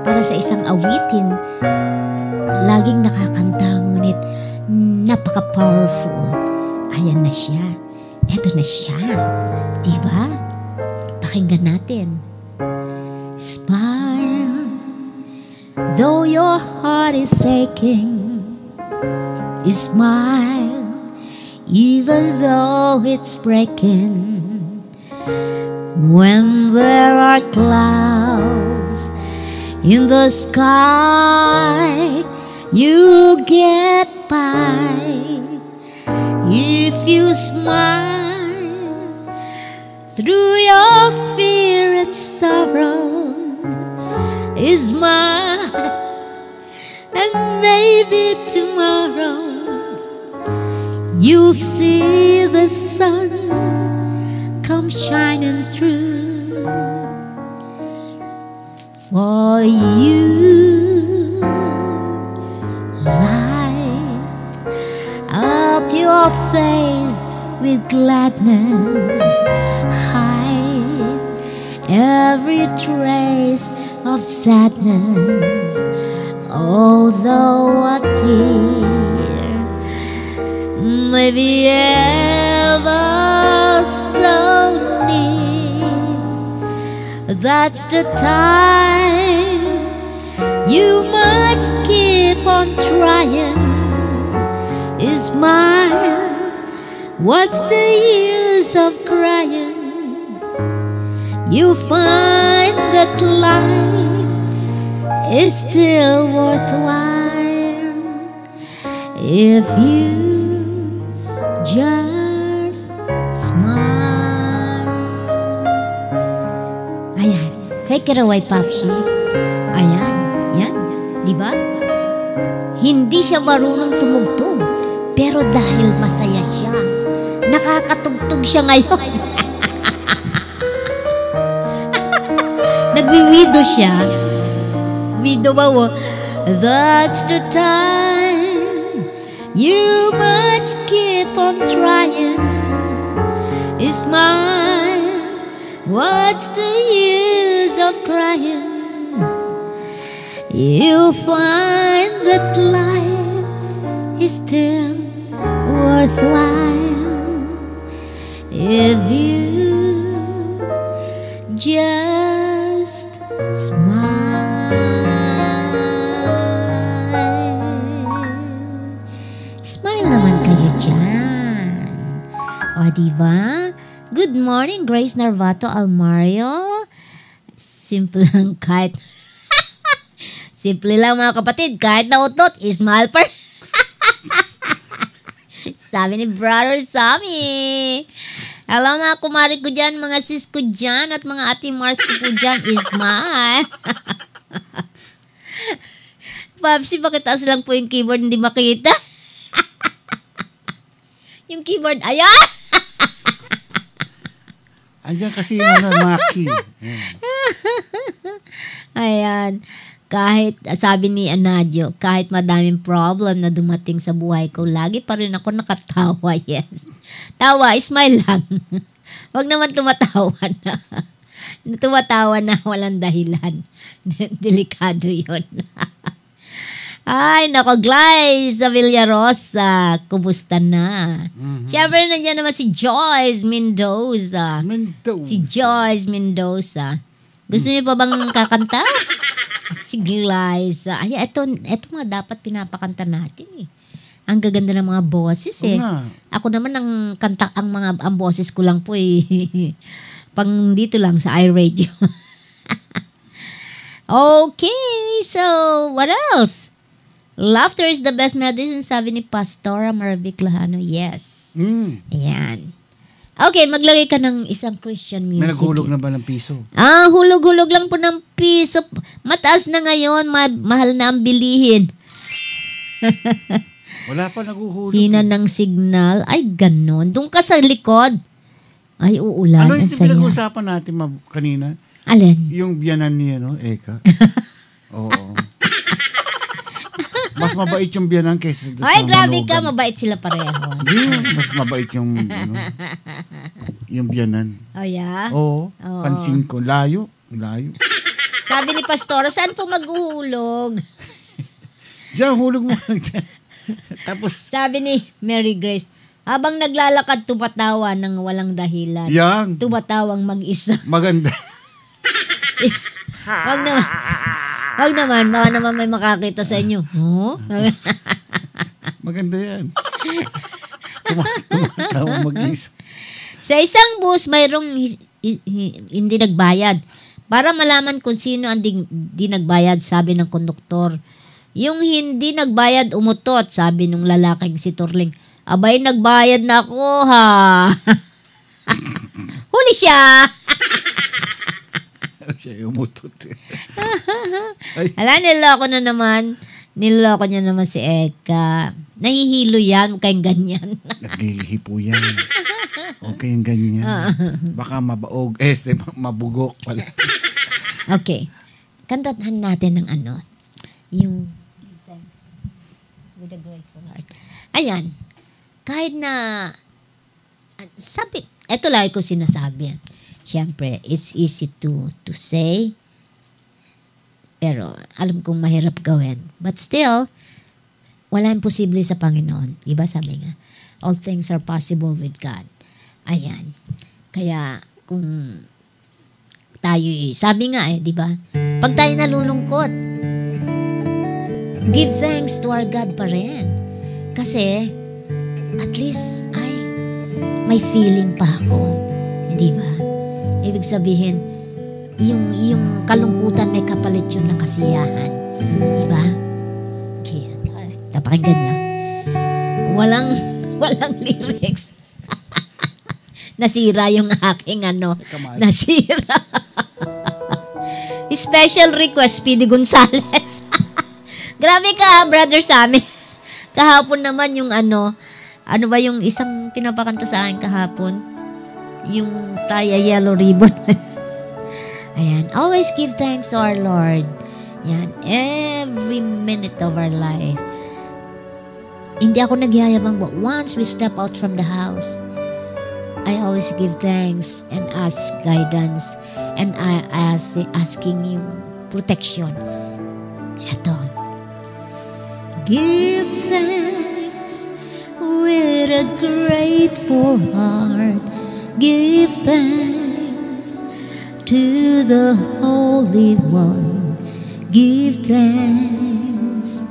para sa isang awitin. Laging nakakanta, ngunit napaka-powerful. Ayan na siya. Eto na siya. Diba? Pakinggan natin. Smile, though your heart is aching. Smile, even though it's breaking. When there are clouds in the sky, you get by. If you smile through your fear and sorrow, smile, and maybe tomorrow you'll see the sun come shining through for you. Light up your face with gladness, hide every trace of sadness. Although a tear may be ever so near, that's the time you must keep on trying. Smile, what's the use of crying? You find the climb is still worthwhile if you just Take it away, Popshi. Ayan. Yan. Di ba? Hindi siya marunong tumugtog. Pero dahil masaya siya, nakakatugtog siya ngayon. Nagwi-widow siya. Widow ba? That's the time you must keep on trying. Smile. What's the use of crying? You'll find that life is still worthwhile if you just smile. Smile naman kayo dyan. O, diba? Good morning, Grace Narvato Almario. Simple lang kahit... Simple lang mga kapatid, kahit nautot, smile pa. Sabi ni Brother Sammy. Hello mga kumari ko dyan, mga sis ko dyan, at mga ate Mars ko po dyan, smile. Babsi, bakit taas lang po yung keyboard hindi makita? Yung keyboard, ayan! Andiyan kasi yung mga key. Ayan. Kahit, sabi ni Anadyo, kahit madaming problem na dumating sa buhay ko, lagi pa rin ako nakatawa, yes. Tawa, smile lang. Huwag naman tumatawa na. Tumatawa na walang dahilan. Delikado yun. Ay, nako, Glyce sa Villarosa. Kumusta na? Siyempre, nandiyan naman si Joyce Mendoza. Si Joyce Mendoza. Gusto niyo pa bang kakanta? Sige, Liza. Ay, ito mga dapat pinapakanta natin eh. Ang gaganda ng mga boses eh. Ako naman ang boses ko lang po eh. Pang dito lang sa iRadio. Okay, so what else? Laughter is the best medicine, sabi ni Pastora Marvic Lahano. Yes. Ayan. Okay, maglagay ka ng isang Christian music. May naghulog na ba ng piso? Hulog-hulog lang po ng piso. Mataas na ngayon, mahal na ang bilihin. Wala pa naguhulog. Hina ng signal. Ay, ganon. Doon ka sa likod. Ay, uulan. Ano yung pinag-usapan natin kanina? Alin? Yung biyanan niya, no? Eka. Oo. Mas mabait yung biyanan kaysa sa ay, grabe ka. Mabait sila pareho. Hindi, mas mabait yung yung biyanan. Oh, yeah? Oo. Pansin ko. Layo. Sabi ni Pastora, saan po maghuhulog? Diyan, hulog mo lang dyan. Tapos, sabi ni Mary Grace, habang naglalakad, tumatawa ng walang dahilan. Yan. Tumatawang mag-isa. Maganda. Wag naman, baka naman may makakita sa inyo. Oh? Maganda yan. Tumatawang mag-isa. Sa isang bus, mayroong hindi nagbayad. Para malaman kung sino ang di nagbayad, sabi ng konduktor. Yung hindi nagbayad, umutot, sabi ng lalaking si Turling. Abay, nagbayad na ako, ha? Huli siya! Siya umutot. Ala, niloko niya naman si Eka. Nahihilo yan, huwag kayong ganyan. Naglilihi po yan. Huwag kayong ganyan. Baka mabaog. Mabugok pala. Okay. Kantahan natin ng yung thanks with a grateful heart. Ayan. Kahit na eto lang ko sinasabi. Siyempre, it's easy to say. Pero, alam kong mahirap gawin. But still, wala imposible sa Panginoon. Diba sabi nga, all things are possible with God. Ayan. Kaya, kung tayo sabi nga diba, pag tayo nalulungkot, give thanks to our God pa rin. Kasi, at least, may feeling pa ako. Diba? Ibig sabihin, yung kalungkutan may kapalit yun na kasiyahan. Diba? Okay. Napakinggan niyo. Walang lyrics. Nasira yung aking Nasira. Special request, Speedy Gonzales. Grabe ka, brother Sammy. Kahapon naman yung ano ba yung isang pinapakanta sa akin kahapon? Yung Taya Yellow Ribbon. Ayan. Always give thanks to our Lord. Yan. Every minute of our life. Hindi ako nagyayabang, but once we step out from the house, I always give thanks and ask guidance and I asking you protection. Ito. Give thanks with a grateful heart. Give thanks to the Holy One. Give thanks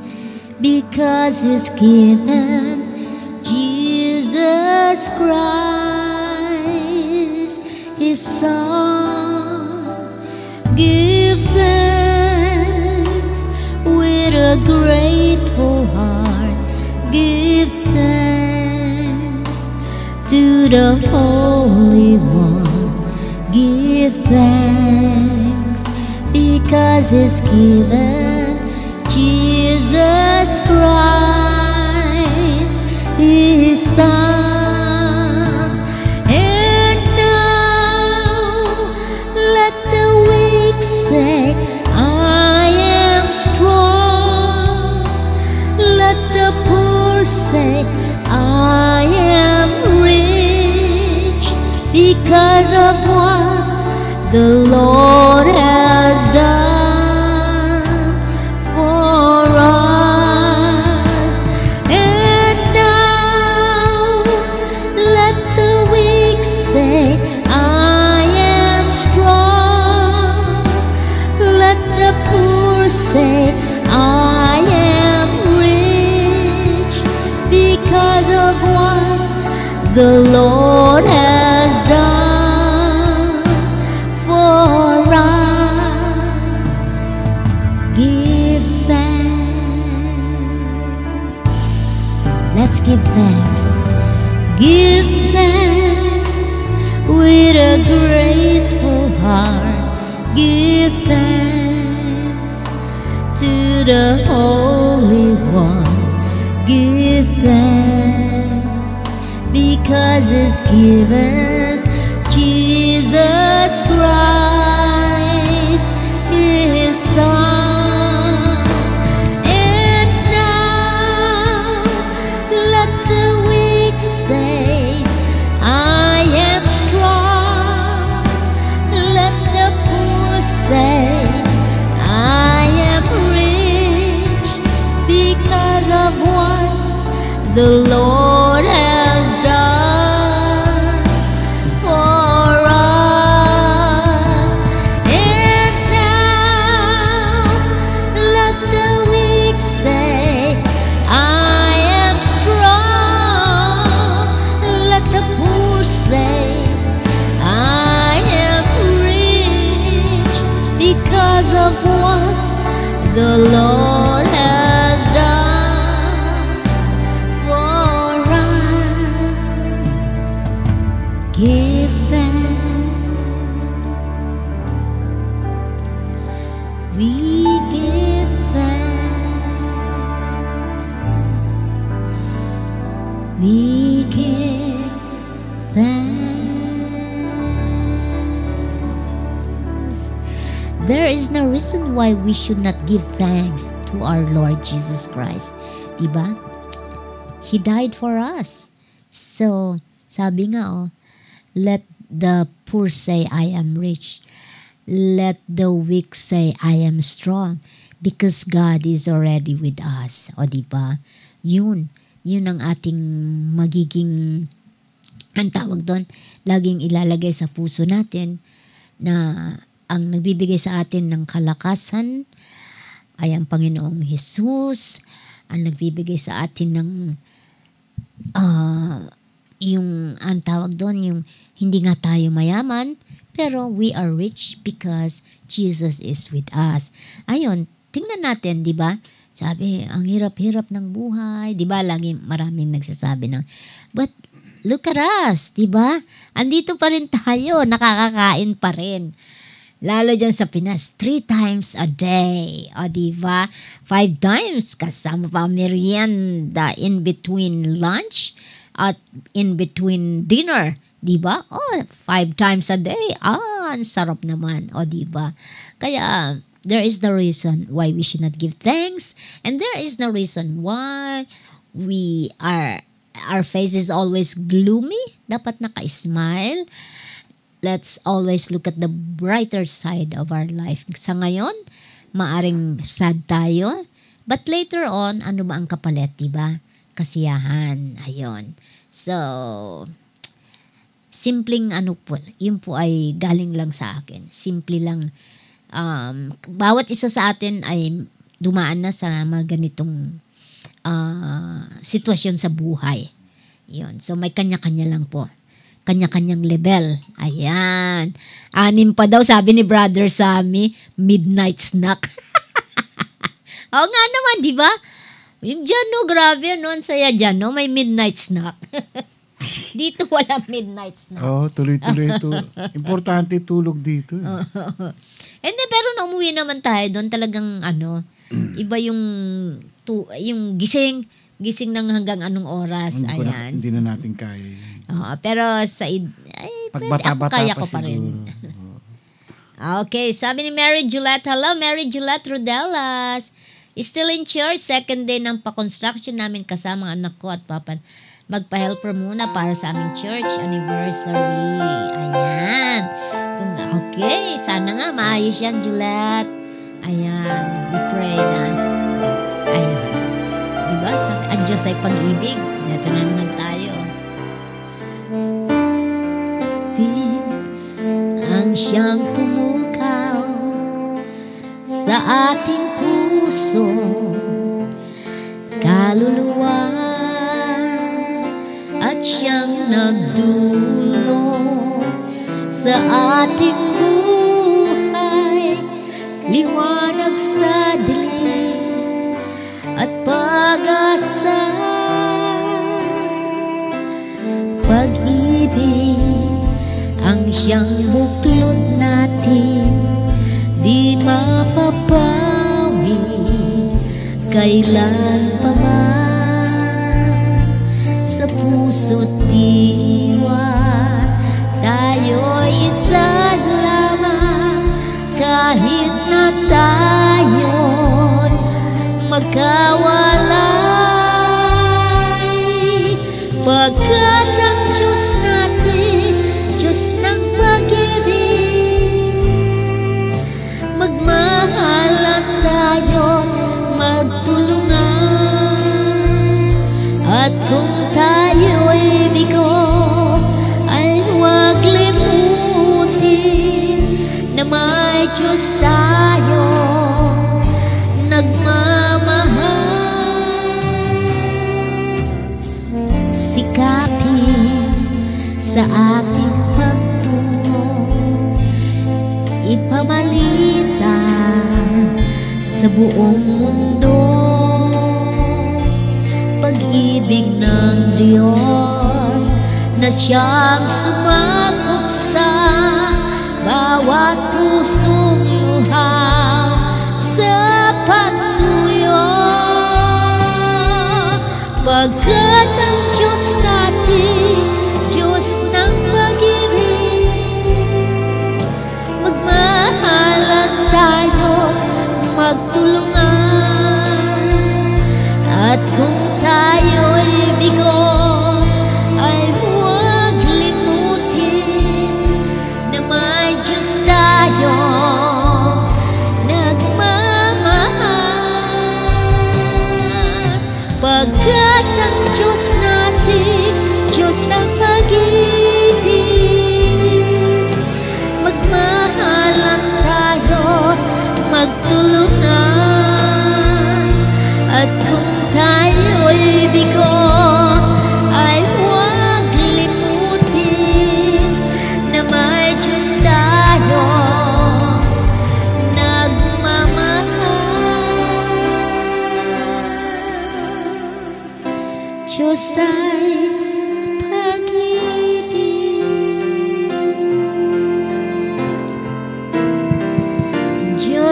because He's given Jesus Christ, His Son. Give thanks with a grateful heart. Give thanks to the Holy One. Give thanks because He's given Jesus Christ, His Son. And now let the weak say, I am strong. Let the poor say, I am rich because of what the Lord has done. Say, I am rich because of what the Lord has done for us. Give thanks. Let's give thanks. Give thanks with a grateful heart. Give thanks to the Holy One. Give thanks because He's given Jesus Christ, His Son. And now let the weak say, I am strong. Let the poor say, of what the Lord has done for us. And now let the weak say, I am strong. Let the poor say, I am rich because of what the Lord has done. Give thanks. We give thanks. We give thanks. There is no reason why we should not give thanks to our Lord Jesus Christ. Diba? He died for us. So, sabi nga let the poor say, I am rich. Let the weak say, I am strong. Because God is already with us. O diba? Yun ang ating magiging, ang tawag doon, laging ilalagay sa puso natin na ang nagbibigay sa atin ng kalakasan ay ang Panginoong Jesus. Ang nagbibigay sa atin ng yung ang tawag doon, yung hindi nga tayo mayaman, pero we are rich because Jesus is with us. Ayun, tingnan natin, di ba? Sabi, ang hirap-hirap ng buhay, di ba? Lagi maraming nagsasabi ng, but look at us, di ba? Andito pa rin tayo, nakakakain pa rin. Lalo dyan sa Pinas, 3 times a day. O, diba? 5 times kasama pa merienda in between lunch at in between dinner. Diba? O, 5 times a day. Ang sarap naman. O, diba? Kaya, there is no reason why we should not give thanks. And there is no reason why our face is always gloomy. Dapat naka-smile. Let's always look at the brighter side of our life. Sa ngayon, maaring sad tayo. But later on, ano ba ang kapalit, diba? Kasiyahan. Ayun. So, simpleng ano po, yun po ay galing lang sa akin. Simple lang. Bawat isa sa atin ay dumaan na sa mga ganitong sitwasyon sa buhay. Yun. So, may kanya-kanya lang po. Kanya-kanyang level. Ayan. 6 pa daw, sabi ni Brother Sammy, midnight snack. Oo nga naman, di ba? Yung dyan, no, grabe, no? Ang saya dyan, no? May midnight snack. Dito wala midnight snack. Tuloy-tuloy ito. Importante tulog dito. Hindi, pero nung umuwi naman tayo doon, talagang, iba yung gising ng hanggang anong oras. Ayan. Hindi na natin kaya. Pero sa kaya ko pa rin. Okay, sabi ni Mary Juliet. Hello, Mary Juliet Rodelas. Still in church, second day ng pa-construction namin kasama ang anak ko at papa. Magpa-helper muna para sa aming church anniversary. Ayan. Okay, sana nga maayos yan, Juliet. Ayan, we pray na. Ayan. Diba? Sabi, ang Diyos ay pag-ibig. Ito na naman tayo. Ang siyang pumukaw sa ating puso, kaluluwa, at siyang nagdulot sa ating buhay, liwanag sa dilim at pag-asa, pag-ibig ang siyang buklod natin, di mapapawi kailan pa man. Sa puso't diwa tayo'y isa lamang, kahit na tayo'y magkawalay, pagkat ang Diyos natin, Diyos ng pag-ibig, magmahalan tayo, magtulungan, at kung tayo'y bigo, ay huwag limutin na may Diyos tayo nagmamahal. Sikapin sa ating pagtungo, ipamalita sa buong mundo, pag-ibig ng Diyos na siyang sumakop sa bawat pusong luhaw sa pagsuyo, pagkat ang Diyos natin, Diyos ng pag-ibig, magmahalan tayo, magtulungan, at kung tayo'y bigo, ay huwag limutin na may Diyos tayo nagmamahal, pagkat ang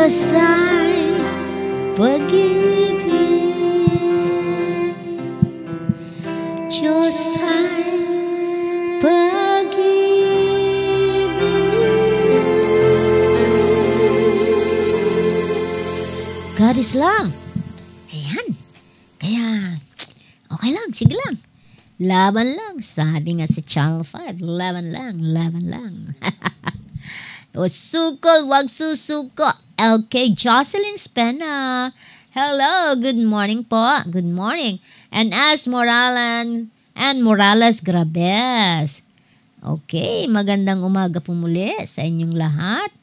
Diyos ay pag-ibig, Diyos ay pag-ibig. God is love. Ayan. Kaya, okay lang, sige lang. Laban lang. Sabi nga sa Channel 5, laban lang, laban lang. O suko, wag susuko. Okay, Jocelyn Spena. Hello, good morning po. Good morning. And as Morales and Morales Grabes. Okay, magandang umaga po muli sa inyong lahat.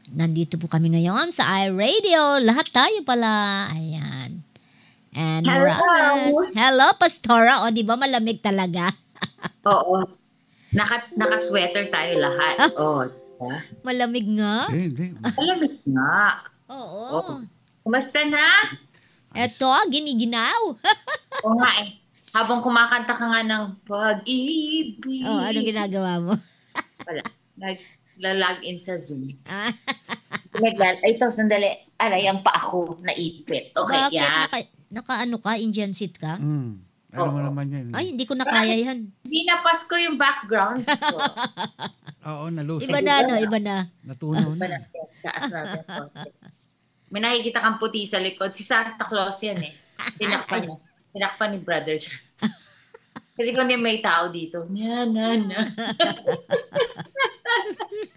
Nandito po kami ngayon sa iRadio. Lahat tayo pala. Ayan. And Morales. Hello, Pastora. O, di ba malamig talaga? Oo. Naka-sweater tayo lahat. Oo. Malamig nga. Malamig nga. Oo. Kumusta na? Eto, giniginaw. Oo nga eh. Habang kumakanta ka nga ng pag-ibig. Oh, anong ginagawa mo? Wala. Nagla-log in sa Zoom. Ito, sandali. Aray, ang pa ako naipit. Okay, bakit? yan. Naka-ano ka? Indian seat ka? Ano mo naman yan? Ay, hindi ko na kaya yan. Hindi na Pasko yung background ko. Oo, nalusog. Iba na, no? Iba na. Natunaw na. Taas natin. May nakikita kang puti sa likod. Si Santa Claus yan eh. Tinakpan ni brother siya. Kasi kung may tao dito,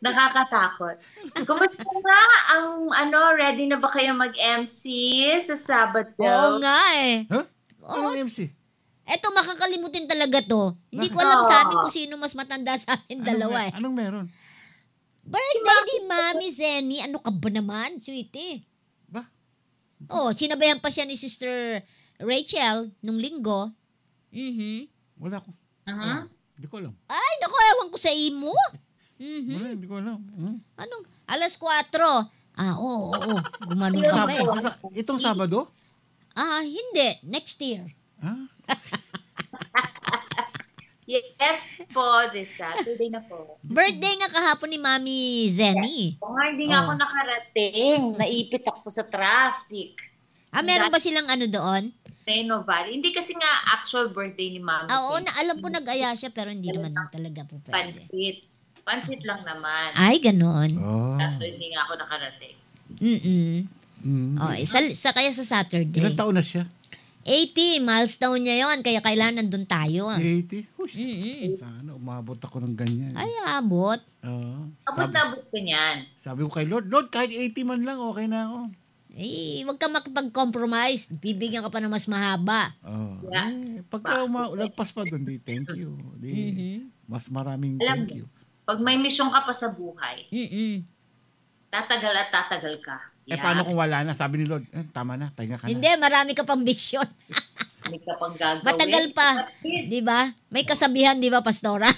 nakakatakot. Kumusta na ang ready na ba kayo mag-MC sa Sabado? Oo nga eh. Huh? Anong MC? Eto, makakalimutin talaga to. Hindi ko alam sa amin kung sino mas matanda sa amin dalawa eh. Anong meron? Birthday ni Mami Zenny. Ano ka ba naman, sweetie? Ba? Oh, sinabayan pa siya ni Sister Rachel nung linggo. Wala ko. Hindi ko alam. Ay, naku, ewan ko sa imo. Wala, hindi ko alam. Anong? Alas 4. Oo. Gumanon ka pa eh. Itong Sabado? Hindi. Next year. Yes po, this Saturday na po. Birthday nga kahapon ni Mami Zenny. Oo nga, hindi nga ako nakarating. Naipit ako sa traffic. Meron ba silang ano doon? Reno Valley. Hindi kasi nga actual birthday ni Mami. Oo, alam ko nag-aya siya pero hindi naman talaga po pwede. Pansit lang naman. Ay, ganon. Hindi nga ako nakarating. Kaya sa Saturday. Ilang taon na siya? 80, milestone niya yon, kaya kailangan nandun tayo. 80? Sana umabot ako ng ganyan. Ay, abot. Abot ka niyan. Sabi ko kay Lord, kahit 80 man lang, okay na ako. Huwag ka makipag-compromise. Bibigyan ka pa ng mas mahaba. Yes. Pagka lagpas pa doon, thank you. Mas maraming thank you. Pag may mission ka pa sa buhay, tatagal at tatagal ka. Paano kung wala na? Sabi ni Lord, tama na, pahinga ka na. Hindi, marami ka pang mission. May ka pang gagawin. Matagal pa. Di ba? May kasabihan, di ba, Pastora?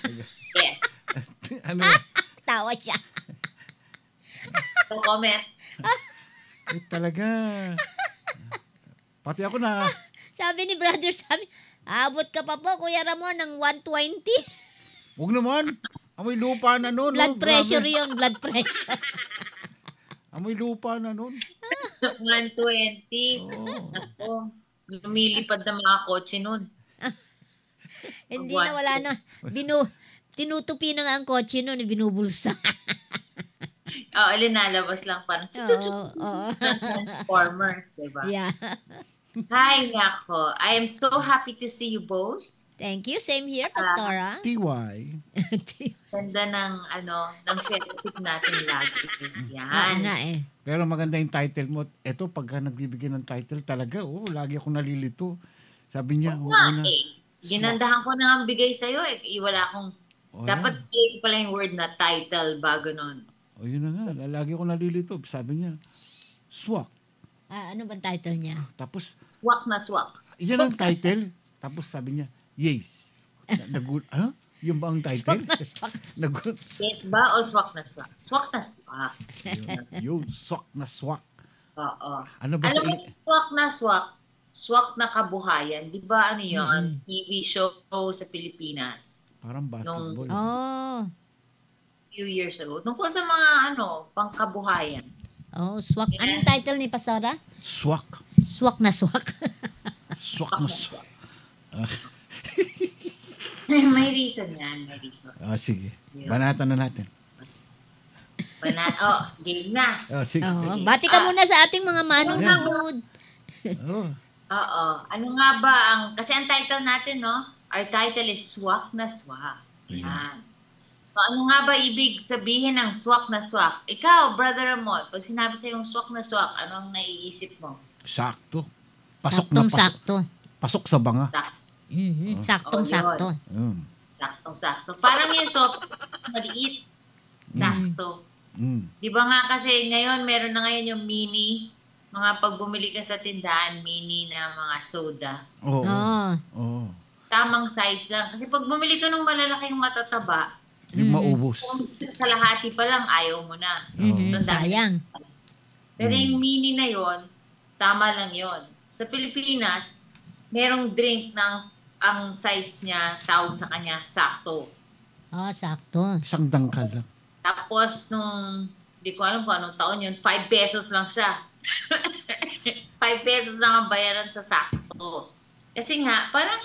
Yes. Ano? Tawa siya. So, comment. Talaga. Pati ako na. Sabi ni brother, abot ka pa po, Kuya Ramon, ng 120. Huwag naman. Amoy lupa na nun. Blood pressure yun, blood pressure. Amoy lupa na nun. 120. Ako, lumilipad na mga kotse nun. Hindi na, wala na. Tinutupi na nga ang kotse nun, binubulsa. Linalabas lang parang Transformers, diba? Yeah. Hi, Nako. I am so happy to see you both. Thank you. Same here, Pastora. TY. Ganda ng fellowship natin lagi. Yan. Nga eh. Pero maganda yung title mo. Ito, pagka nagbibigay ng title, talaga, lagi akong nalilito. Sabi niya, ginandahan ko na ang bigay sa'yo eh. Wala akong, dapat play pala yung word na title bago nun. Yun na nga. Lagi akong nalilito. Sabi niya, swak. Ano bang title niya? Tapos, swak na swak. Yan ang title. Tapos sabi niya, yes. Ano? Yung ba ang title? Swak na swak. Yes ba o swak na swak? Swak na swak. Yung swak na swak. Oo. Ano ba alam mo yung swak na swak? Swak na kabuhayan. Di ba ano yun? TV show sa Pilipinas. Parang basketball. Oh. Few years ago. Tungkol sa mga pangkabuhayan. Oh, swak. Anong title ni Pastora? Swak. Swak na swak. Swak na swak. May reason yan, may reason. Sige. Banatan na natin. Game na. Sige. Bati ka muna sa ating mga manonood. Oo. Ano nga ba kasi ang title natin, no? Our title is Swak na Swak. Yan. So, ano nga ba ibig sabihin ng swak na swak? Ikaw, Brother Ramon, pag sinabi sa yung swak na swak, anong naiisip mo? Sakto. Pasok na pasok. Sakto. Pasok sa banga. Saktong-sakto. Saktong-sakto. Parang yung soft, maliit. Sakto. Di ba nga kasi ngayon, meron na ngayon yung mini, mga pag bumili ka sa tindahan, mini na mga soda. Oo. Tamang size lang. Kasi pag bumili ka ng malalaking matataba, yung maubos. Kung kalahati pa lang, ayaw mo na. So, sayang. Pero yung mini na yon, tama lang yon. Sa Pilipinas, merong drink ng ang size niya, tawag sa kanya, sakto. Sakto. Isang dangkal lang. Tapos nung, di ko alam kung anong taon yun, 5 pesos lang siya. 5 pesos lang ang bayaran sa sakto. Kasi nga, parang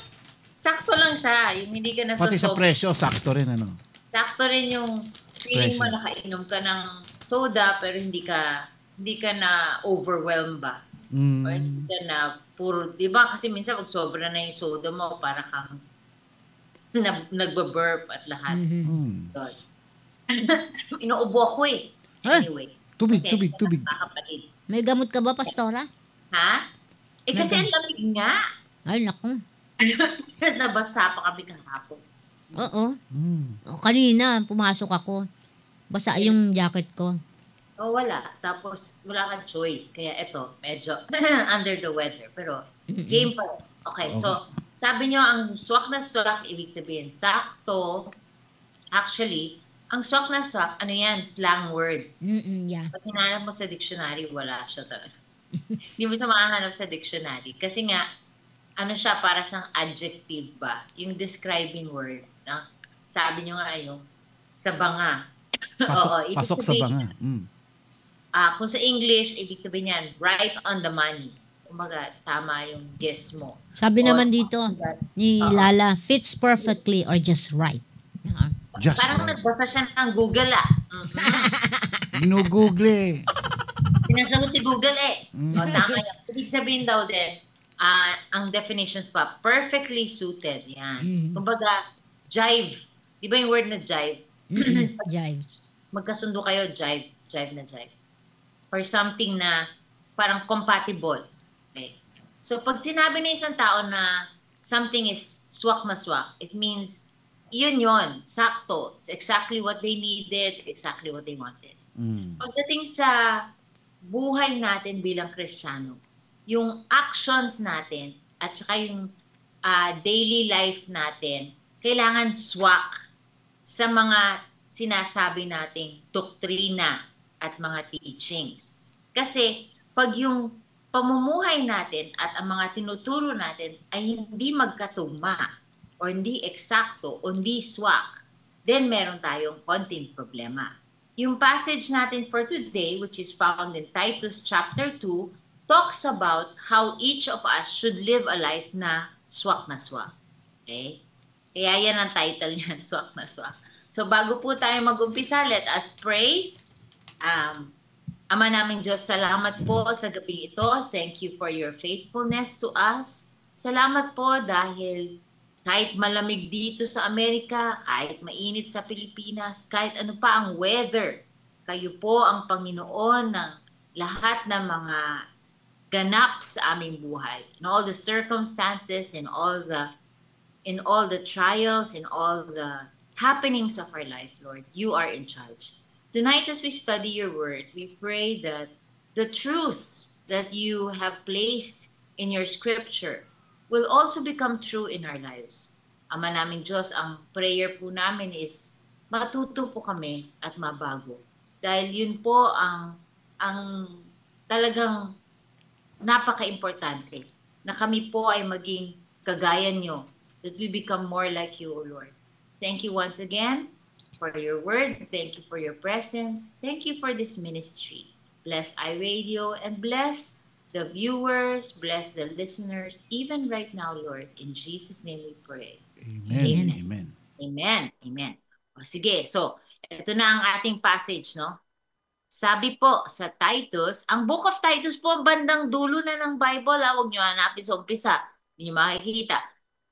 sakto lang siya. Yung hindi ka pati sa presyo, sakto rin ano? Sakto rin yung feeling mo nakainom ka ng soda pero hindi ka na overwhelmed ba? Or hindi ka na puro, di ba? Kasi minsan pag sobra na yung soda mo, para kang nagbaburp at lahat. Inuubo ako eh. Anyway. Tubig. May gamot ka ba, Pastora? Ha? Kasi ang lamig nga. Ay, naku. Nabasa pa kami kahapon. Oo. Kanina, pumasok ako. Basa yung jacket ko. Wala. Tapos, wala kang choice. Kaya ito, medyo under the weather. Pero, game pa rin. Okay, so, sabi nyo, ang swak na swak, ibig sabihin, sakto. Actually, ang swak na swak, ano yan? Slang word. Yeah. Pag hinahanap mo sa dictionary, wala siya talaga. Hindi mo siya makahanap sa dictionary. Kasi nga, ano siya, para siyang adjective ba? Yung describing word. No? Sabi nyo nga yung sa banga. Pasok sa banga. Kung sa English, ibig sabihin yan, right on the money. Kumbaga, tama yung guess mo. Sabi naman dito, ni Lala, fits perfectly or just right. Parang nagbasa siya ng Google Ginugoogle eh. Sinasagot ni Google eh. Tama yan. Ibig sabihin daw din, ang definitions pa, perfectly suited. Yan. Kumbaga, jive. Di ba yung word na jive? Jive. Magkasundo kayo, jive. Jive na jive. Or something na parang compatible. Okay. So, pag sinabi na isang tao na something is swak na swak, it means yun, sakto. It's exactly what they needed, exactly what they wanted. Pagdating sa buhay natin bilang Kristiyano, yung actions natin at saka yung daily life natin, kailangan swak sa mga sinasabi nating doktrina at mga teachings. Kasi pag yung pamumuhay natin at ang mga tinuturo natin ay hindi magkatugma o hindi eksakto o hindi swak, then meron tayong konting problema. Yung passage natin for today, which is found in Titus chapter 2, talks about how each of us should live a life na swak na swak. Okay? Kaya yan ang title niyan, swak na swak. So bago po tayo mag-umpisa, let us pray. Ama naming Diyos, salamat po sa gabing ito. Thank you for your faithfulness to us. Salamat po dahil kahit malamig dito sa Amerika, kahit mainit sa Pilipinas, kahit ano pa ang weather, kayo po ang Panginoon ng lahat ng mga ganap sa aming buhay. In all the circumstances, in all the trials, in all the happenings of our life, Lord, you are in charge. Tonight as we study your word, we pray that the truths that you have placed in your scripture will also become true in our lives. Ama naming Diyos, ang prayer po namin is matuto po kami at mabago. Dahil yun po ang talagang napaka-importante na kami po ay maging kagaya nyo, that we become more like you, O Lord. Thank you once again for your word. Thank you for your presence. Thank you for this ministry. bless iRadio, and bless the viewers, bless the listeners, even right now, Lord. In Jesus' name we pray. Amen. Amen. Amen. Amen. O sige, so ito na ang ating passage, no? Sabi po sa Titus, ang Book of Titus po ang bandang dulo na ng Bible. Huwag nyo hanapin sa umpisa. Hindi nyo makikita.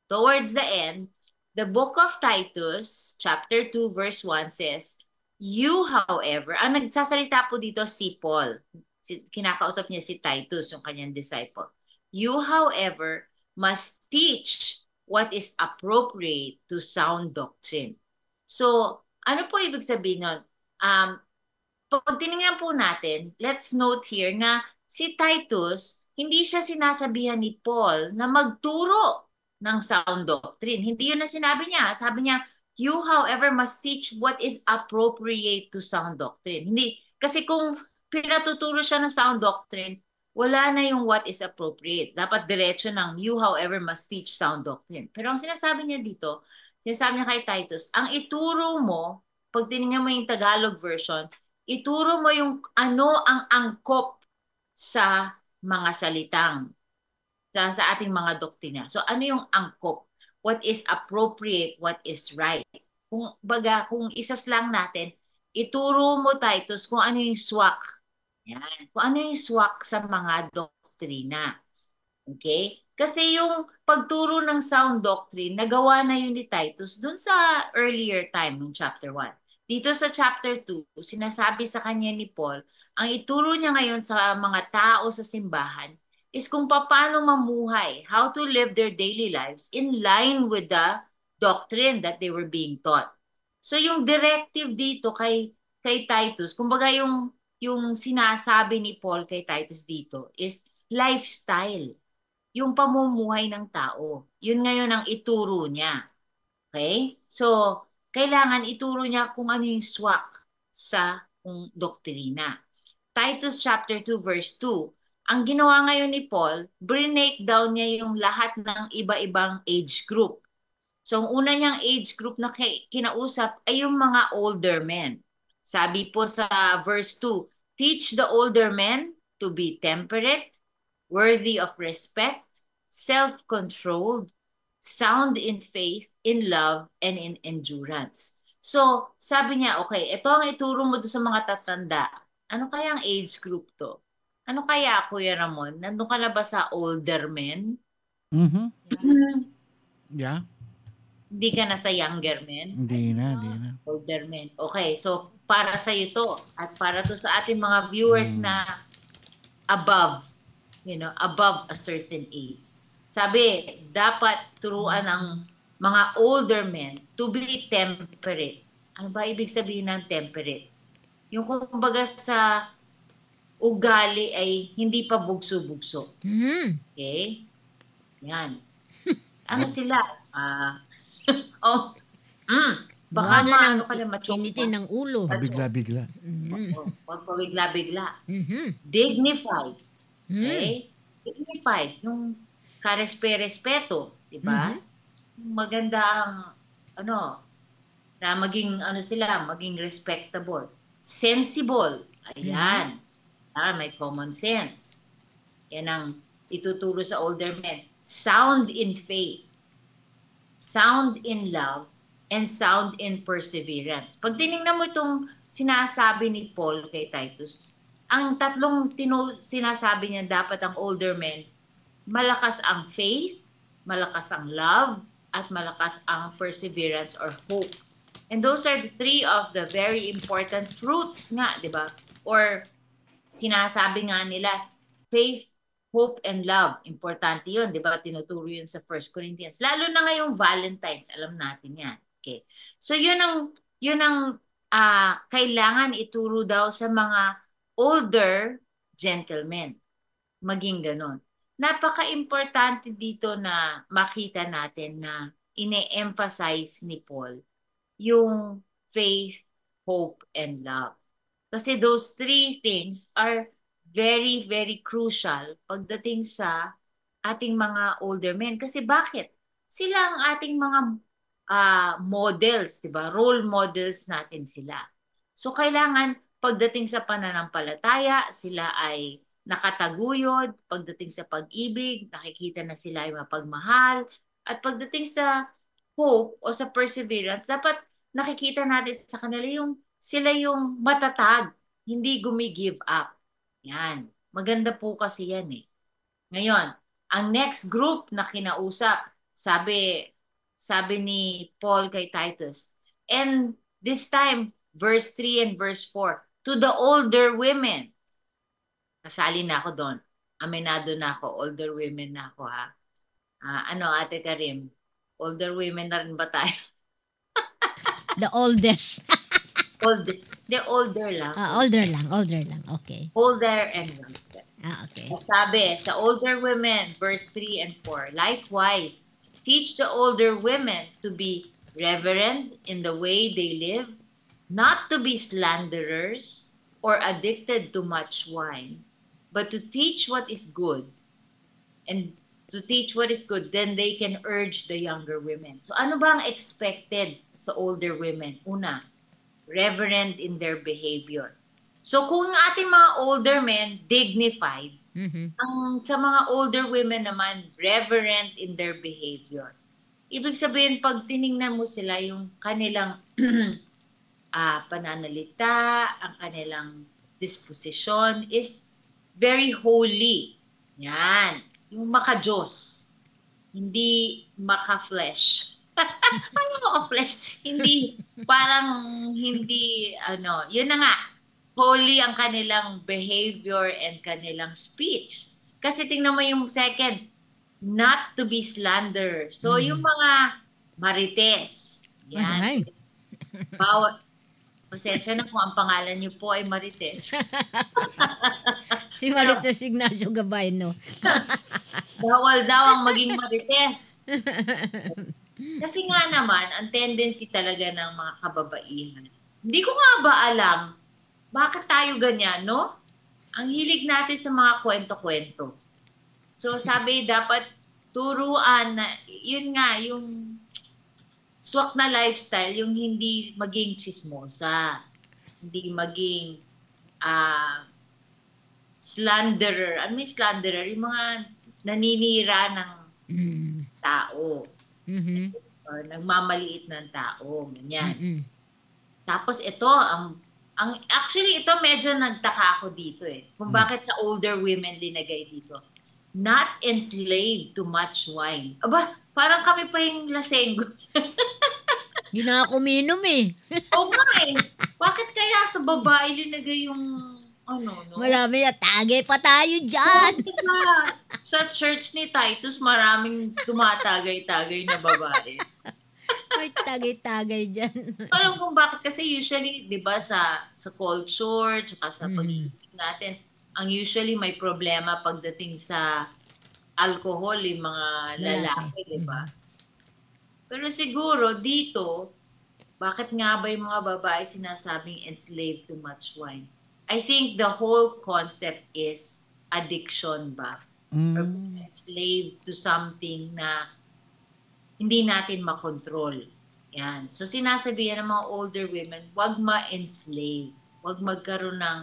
Towards the end, the Book of Titus, chapter 2, verse 1 says, you, however, ang nagsasalita po dito si Paul. Kinakausap niya si Titus, yung kanyang disciple. You, however, must teach what is appropriate to sound doctrine. So, ano po ibig sabihin nun? Pag tinignan po natin, let's note here na si Titus, hindi siya sinasabihan ni Paul na magturo ng sound doctrine. Hindi yun na sinabi niya. Sabi niya, you, however, must teach what is appropriate to sound doctrine. Hindi. Kasi kung pinatuturo siya ng sound doctrine, wala na yung what is appropriate. Dapat diretso ng you, however, must teach sound doctrine. Pero ang sinasabi niya dito, sinasabi niya kay Titus, ang ituro mo, pag tinignan mo yung Tagalog version, ituro mo yung ano ang angkop sa mga salitang, sa ating mga doktrina. So ano yung angkop? What is appropriate, what is right. Kung isaslang natin, ituro mo, Titus, kung ano yung swak. Yan. Kung ano yung swak sa mga doktrina. Okay? Kasi yung pagturo ng sound doctrine, nagawa na yun ni Titus dun sa earlier time, ng chapter 1. Dito sa chapter 2, sinasabi sa kanya ni Paul, ang ituro niya ngayon sa mga tao sa simbahan, is kung paano mamuhay, how to live their daily lives in line with the doctrine that they were being taught. So yung directive dito kay Titus, kumbaga yung sinasabi ni Paul kay Titus dito is lifestyle. Yung pamumuhay ng tao. Yun ngayon ang ituro niya. Okay? So, kailangan ituro niya kung ano yung swak sa doktrina. Titus chapter 2 verse 2, ang ginawa ngayon ni Paul, break down niya yung lahat ng iba-ibang age group. So, ang una niyang age group na kinausap ay yung mga older men. Sabi po sa verse 2, teach the older men to be temperate, worthy of respect, self-controlled, sound in faith, in love, and in endurance. So, sabi niya, okay, ito ang ituro mo doon sa mga tatanda. Ano kaya ang age group to? Ano kaya, Kuya Ramon? Nandun ka na ba sa older men? Mm-hmm. Yeah. Hindi ka na sa younger men? Hindi na. Older men. Okay, so para sa iyo to at para to sa ating mga viewers na above a certain age. Sabi, dapat turuan ang mga older men to be temperate. Ano ba ibig sabihin ng temperate? Yung kumbaga sa ugali ay hindi pa bugso-bugso. Okay? Yan. Ano sila? Baka maano ka na Initin ng ulo. Pabigla-bigla. Huwag pabigla-bigla. Dignified. Okay? Dignified. Yung karespe-respeto. Diba? Maganda ang na maging maging respectable. Sensible. Ayan. May common sense. Yan ang ituturo sa older men. Sound in faith. Sound in love. And sound in perseverance. Pag tinignan mo itong sinasabi ni Paul kay Titus, ang tatlong sinasabi niya dapat ang older men, malakas ang faith, malakas ang love, at malakas ang perseverance or hope. And those are the three of the very important fruits nga, di ba? Or sinasabi nga nila, faith, hope, and love. Importante yun, di ba? Tinuturo yun sa 1 Corinthians. Lalo na ngayong Valentine's, alam natin yan. Okay. So yun ang kailangan ituro daw sa mga older gentlemen. Maging ganon. Napaka-importante dito na makita natin na ine-emphasize ni Paul yung faith, hope, and love. Kasi those three things are very, very crucial pagdating sa ating mga older men. Kasi bakit? Sila ang ating mga models, 'di ba? Role models natin sila. So kailangan pagdating sa pananampalataya, sila ay nakataguyod. Pagdating sa pag-ibig, nakikita na sila ay mapagmahal. At pagdating sa hope o sa perseverance, dapat nakikita natin sa kanila sila yung matatag, hindi gumi-give up. Yan. Maganda po kasi yan eh. Ngayon, ang next group na kinausap, sabi ni Paul kay Titus, and this time, verse 3 and verse 4, to the older women. Kasali na ako doon. Aminado na ako. Older women na ako, ha? Ate Karim? Older women na rin ba tayo? The oldest. The older lang. Older lang. Okay. Older and wiser. Okay. Sabi, sa older women, verse 3 and 4, likewise, teach the older women to be reverent in the way they live, not to be slanderers or addicted to much wine, but to teach what is good. And to teach what is good, then they can urge the younger women. So ano ba ang expected sa older women? Una, reverent in their behavior. So kung ating mga older men, dignified, ang sa mga older women naman, reverent in their behavior. Ibig sabihin, pag tiningnan mo sila, yung kanilang pananalita, ang kanilang disposition is very holy. Yan. Yung maka-Diyos. Hindi maka-flesh. Ano maka-flesh? Hindi, yun na nga. Holy ang kanilang behavior and kanilang speech. Kasi tingnan mo yung second, not to be slander. So yung mga marites, yan. Pasensya na kung ang pangalan niyo po ay Marites. Si Marites Ignacio Gabay, no? Bawal daw ang maging Marites. Kasi nga naman, ang tendency talaga ng mga kababaihan. Hindi ko nga ba alam bakit tayo ganyan, no? Ang hilig natin sa mga kwento-kwento. So sabi, dapat turuan na, yun nga, yung swak na lifestyle, yung hindi maging chismosa, hindi maging slanderer. Ano yung slanderer? Yung mga naninira ng tao. Or nagmamaliit ng tao. Ganyan. Tapos ito, actually ito medyo nagtaka ako dito eh. Kung bakit sa older women linagay dito. Not enslaved to much wine. Aba, parang kami pa yung lasenggo. Hindi na ako uminom eh. Oo nga eh. Bakit kaya sa babae linagay yung no? Marami na tagay pa tayo dyan. Sa church ni Titus, maraming tumatagay-tagay na babae. May tagay-tagay dyan. Alam kung bakit kasi usually, di ba, sa culture, tsaka sa pag-iisip natin, ang usually may problema pagdating sa alcohol, yung mga lalaki, di ba? Pero siguro dito, bakit nga ba yung mga babae sinasabing enslaved to much wine? I think the whole concept is addiction ba? Or enslaved to something na hindi natin makontrol. Yan. So sinasabihan ng mga older women, wag ma-enslave. Wag magkaroon ng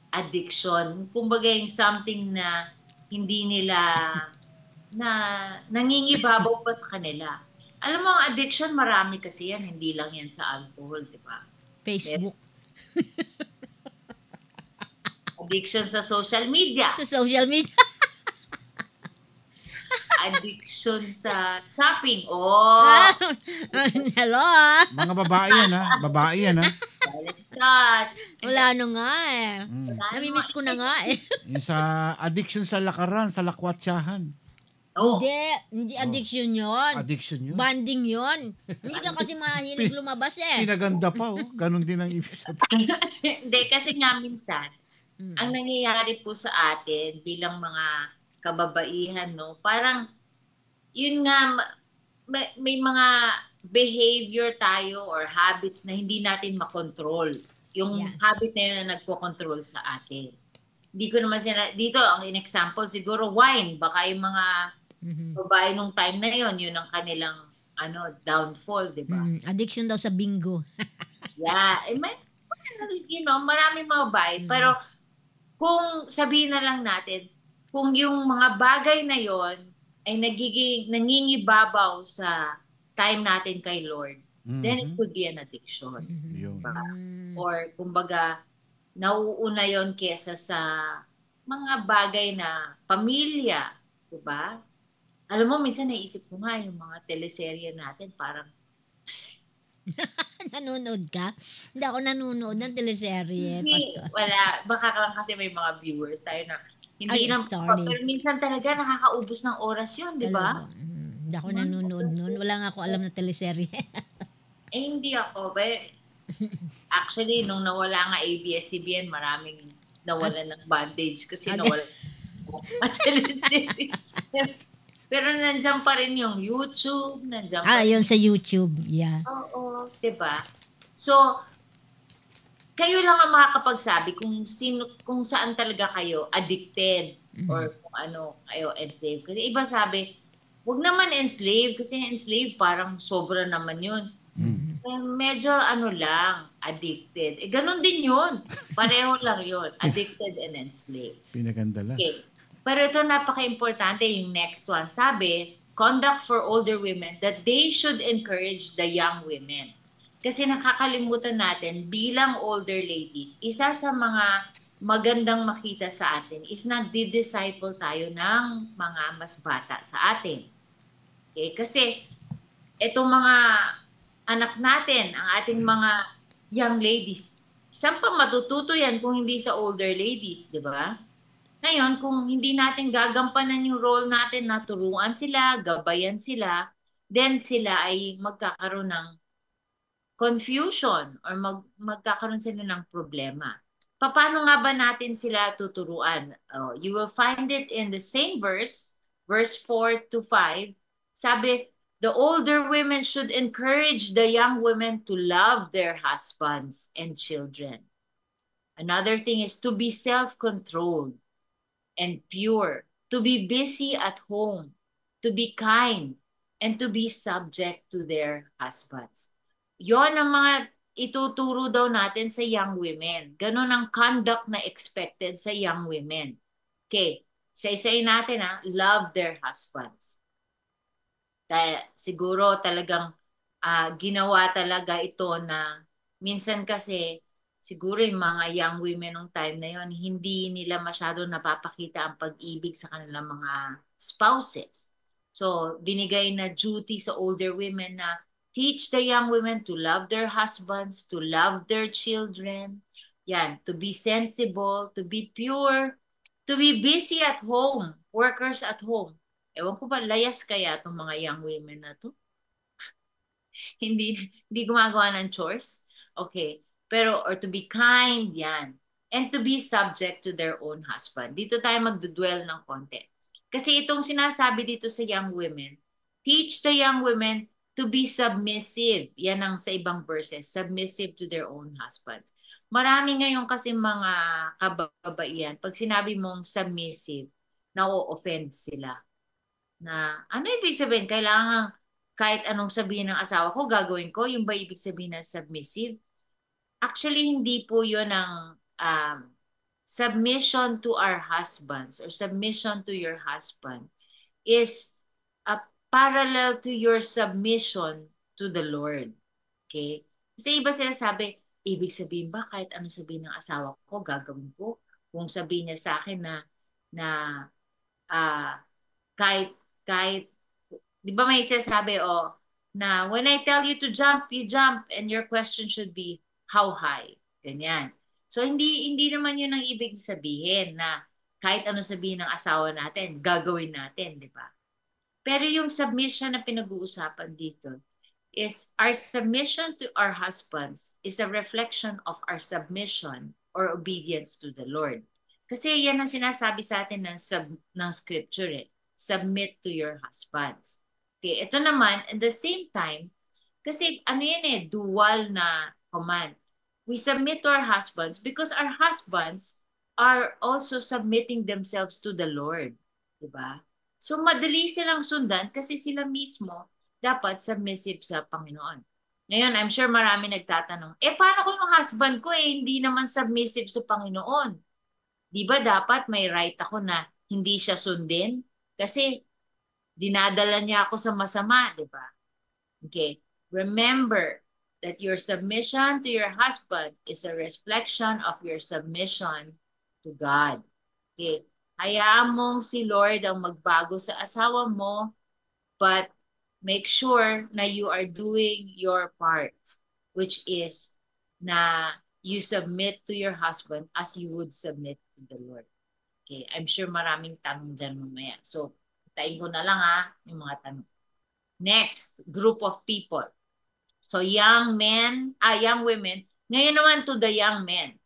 addiction. Kumbaga yung something na hindi nila nangingibabaw pa sa kanila. Alam mo, ang addiction, marami kasi yan. Hindi lang yan sa alcohol, di ba? Facebook. Addiction sa social media. Sa social media. Addiction sa shopping. Oh! Hello, Mga babae yan, ha? Babae yan, ha? Wala na nga eh. Namimiss ko na nga eh. Yung sa addiction sa lakaran, sa lakwatsahan. Oh. Hindi addiction yun. Addiction yun. Banding yun. Hindi ka kasi mahilig lumabas eh. Pinaganda pa, oh. Ganon din ang ibig sabihin. Hindi, kasi nga minsan, ang nangyayari po sa atin bilang mga kababaihan, no? Parang, yun nga, may mga behavior tayo or habits na hindi natin makontrol. Yung habit na yun na nagko-control sa atin. Hindi ko naman dito, ang in-example, siguro wine. Baka yung mga babae nung time na yun ang kanilang downfall, di ba? Addiction daw sa bingo. Yeah. May maraming mga bahay. Pero kung sabihin na lang natin, kung yung mga bagay na yon ay nangingibabaw sa time natin kay Lord, then it could be an addiction. Diba? Or kumbaga, nauuna yon kesa sa mga bagay na pamilya. Diba? Alam mo, minsan naisip ko nga yung mga teleserye natin, parang nanonood ka? Hindi ako nanonood ng teleserye, Pastor. Wala. Baka lang kasi may mga viewers tayo na hindi na, pero minsan talaga nakakaubos ng oras yun, di ba? Hindi ako nanonood nun. Wala nga ako alam na teleserye. Hindi ako. But actually, nung nawala nga ABS-CBN, maraming nawala ng bandage kasi nawala ng teleserye. Pero nandiyan pa rin yung YouTube, nandiyan pa yun sa YouTube, yeah. Oo, diba? So, kayo lang ang makakapagsabi kung saan talaga kayo addicted or kung ano kayo enslaved. Kasi iba sabi, wag naman enslaved kasi enslaved parang sobra naman yun. Medyo lang, addicted. Ganun din yun. Pareho lang yun. Addicted and enslaved. Pinaganda lang. Okay. Pero ito napaka-importante yung next one. Sabi, conduct for older women that they should encourage the young women. Kasi nakakalimutan natin, bilang older ladies, isa sa mga magandang makita sa atin is nagdi-disciple tayo ng mga mas bata sa atin. Okay? Kasi itong mga anak natin, ang ating mga young ladies, saan pa matututo yan kung hindi sa older ladies, di ba? Ngayon, kung hindi natin gagampanan yung role natin na turuan sila, gabayan sila, then sila ay magkakaroon ng confusion or magkakaroon sila ng problema. Paano nga ba natin sila tuturuan? You will find it in the same verse 4 to 5. Sabi, the older women should encourage the young women to love their husbands and children. Another thing is to be self-controlled and pure, to be busy at home, to be kind, and to be subject to their husbands. Yon ang mga ituturo daw natin sa young women. Ganon ang conduct na expected sa young women. Okay, isa-isayin natin love their husbands. Siguro talagang ginawa talaga ito na minsan kasi siguro yung mga young women nung time na yon hindi nila masyado napapakita ang pag-ibig sa kanilang mga spouses. So, binigay na duty sa older women na teach the young women to love their husbands, to love their children, to be sensible, to be pure, to be busy at home, workers at home. Ewan ko ba, layas kaya itong mga young women na to? hindi gumagawa ng chores? Okay. Pero, or to be kind, yan. And to be subject to their own husband. Dito tayo magdudwell ng konti. Kasi itong sinasabi dito sa young women, teach the young women to be submissive. Yan ang sa ibang verses, submissive to their own husbands. Marami ngayon kasi mga kababaihan, pag sinabi mong submissive, na-offend sila. Na, ano ibig sabihin? Kailangan kahit anong sabihin ng asawa ko, gagawin ko. Yung ba ibig sabihin na submissive? Actually, hindi po yun ang submission to our husbands or submission to your husband is parallel to your submission to the Lord. Okay? Kasi iba sila sabi, ibig sabihin ba kahit ano sabihin ng asawa ko, gagawin ko? Kung sabihin niya sa akin na kahit, di ba may sinasabi, na when I tell you to jump, you jump, and your question should be, how high? Ganyan. So, hindi naman yun ang ibig sabihin na kahit ano sabihin ng asawa natin, gagawin natin, di ba? Pero yung submission na pinag-uusapan dito is our submission to our husbands is a reflection of our submission or obedience to the Lord. Kasi yan ang sinasabi sa atin ng scripture Submit to your husbands. Okay, ito naman, at the same time, kasi ano yan dual na command. We submit to our husbands because our husbands are also submitting themselves to the Lord. Diba? So madali silang sundan kasi sila mismo dapat submissive sa Panginoon. Ngayon, I'm sure marami nagtatanong, paano kung yung husband ko hindi naman submissive sa Panginoon? Di ba dapat may right ako na hindi siya sundin? Kasi dinadala niya ako sa masama, di ba? Okay. Remember that your submission to your husband is a reflection of your submission to God. Okay. Hayaan mong si Lord ang magbago sa asawa mo, but make sure na you are doing your part, which is na you submit to your husband as you would submit to the Lord. Okay, I'm sure maraming tanong dyan mamaya. So, tayin ko na lang yung mga tanong. Next, group of people. So, young women. Ngayon naman to the young men.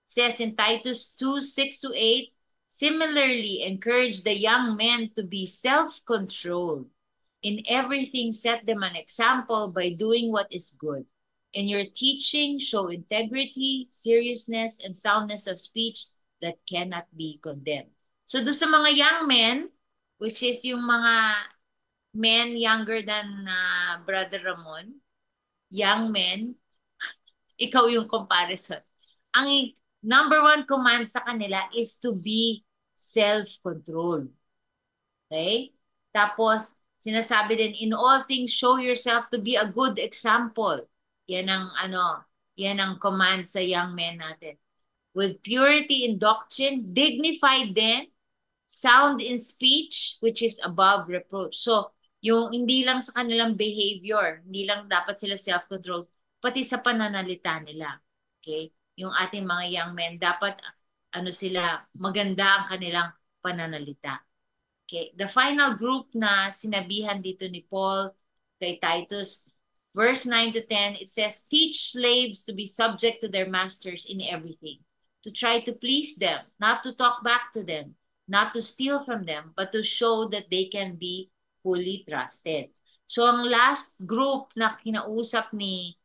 It says in Titus 2:6-8, similarly, encourage the young men to be self-controlled. In everything, set them an example by doing what is good. In your teaching, show integrity, seriousness, and soundness of speech that cannot be condemned. So, do sa mga young men, which is yung mga men younger than Brother Ramon, young men, ikaw yung comparison. Ang number one command sa kanila is to be self-controlled. Okay? Tapos, sinasabi din, in all things, show yourself to be a good example. Yan ang command sa young men natin. With purity in doctrine, dignified din, sound in speech, which is above reproach. So, yung hindi lang sa kanilang behavior, hindi lang dapat sila self-controlled, pati sa pananalita nila. Okay? Yung ating mga young men, dapat maganda ang kanilang pananalita. Okay, the final group na sinabihan dito ni Paul kay Titus, verse 9-10, it says, teach slaves to be subject to their masters in everything, to try to please them, not to talk back to them, not to steal from them, but to show that they can be fully trusted. So ang last group na kinausap ni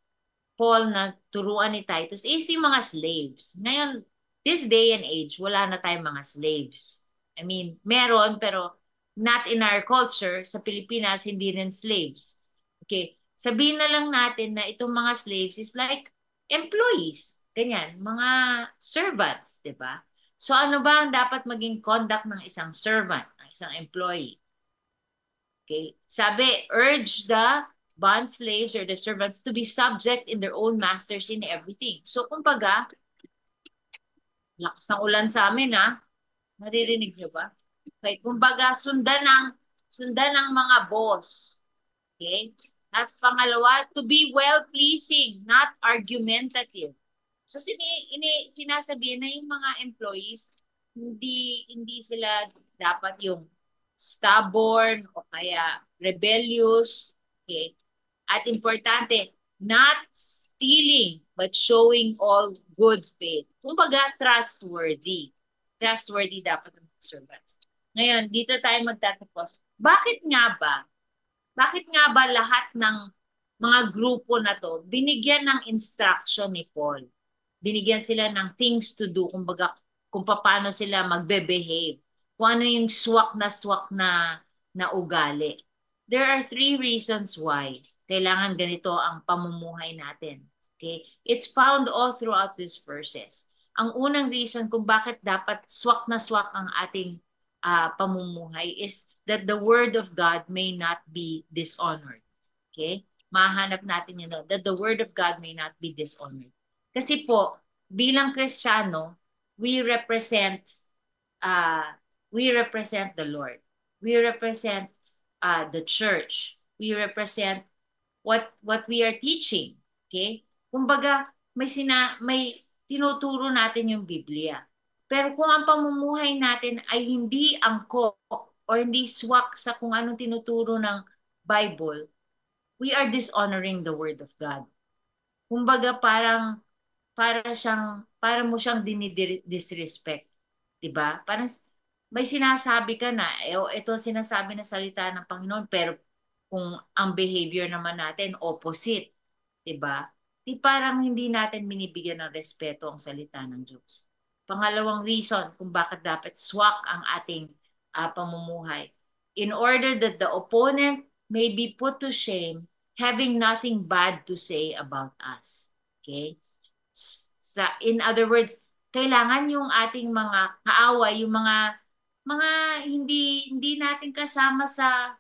Paul na turuan ni Titus is yung mga slaves. Ngayon, this day and age, wala na tayong mga slaves. I mean, meron, pero not in our culture. Sa Pilipinas, hindi rin slaves. Okay. Sabihin na lang natin na itong mga slaves is like employees. Ganyan. Mga servants, di ba? So, ano ba ang dapat maging conduct ng isang servant, ng isang employee? Okay. Sabi, urge the bond slaves or the servants to be subject in their own masters in everything. So, kumbaga, lakas ng ulan sa amin, naririnig nyo ba? Okay, kumbaga, sundan ng mga boss. Okay? Tapos pangalawa, to be well-pleasing, not argumentative. So, sinasabihin na yung mga employees, hindi sila dapat yung stubborn o kaya rebellious. Okay? At importante, not stealing, but showing all good faith. Kumbaga, trustworthy. Trustworthy dapat ang servants. Ngayon, dito tayo magtatapos. Bakit nga ba lahat ng mga grupo na to binigyan ng instruction ni Paul? Binigyan sila ng things to do, kumbaga, kung paano sila magbe-behave. Kung ano yung swak na ugali. There are 3 reasons why kailangan ganito ang pamumuhay natin. Okay? It's found all throughout these verses. Ang unang reason kung bakit dapat swak ang ating pamumuhay is that the word of God may not be dishonored. Okay? Mahanap natin yun, that the word of God may not be dishonored. Kasi po, bilang Kristiyano, we represent the Lord. We represent the church. We represent what we are teaching. Okay? Kumbaga, may tinuturo natin yung Biblia. Pero kung ang pamumuhay natin ay hindi angkop or hindi swak sa kung anong tinuturo ng Bible, we are dishonoring the Word of God. Kumbaga para mo siyang disrespect. Diba? Parang may sinasabi ka na, ito sinasabi na salita ng Panginoon, pero kung ang behavior naman natin, opposite. Diba? Parang hindi natin binibigyan ng respeto ang salita ng Diyos. Pangalawang reason kung bakit dapat swak ang ating pamumuhay. In order that the opponent may be put to shame having nothing bad to say about us. Okay? In other words, kailangan yung ating mga kaaway, yung mga hindi natin kasama sa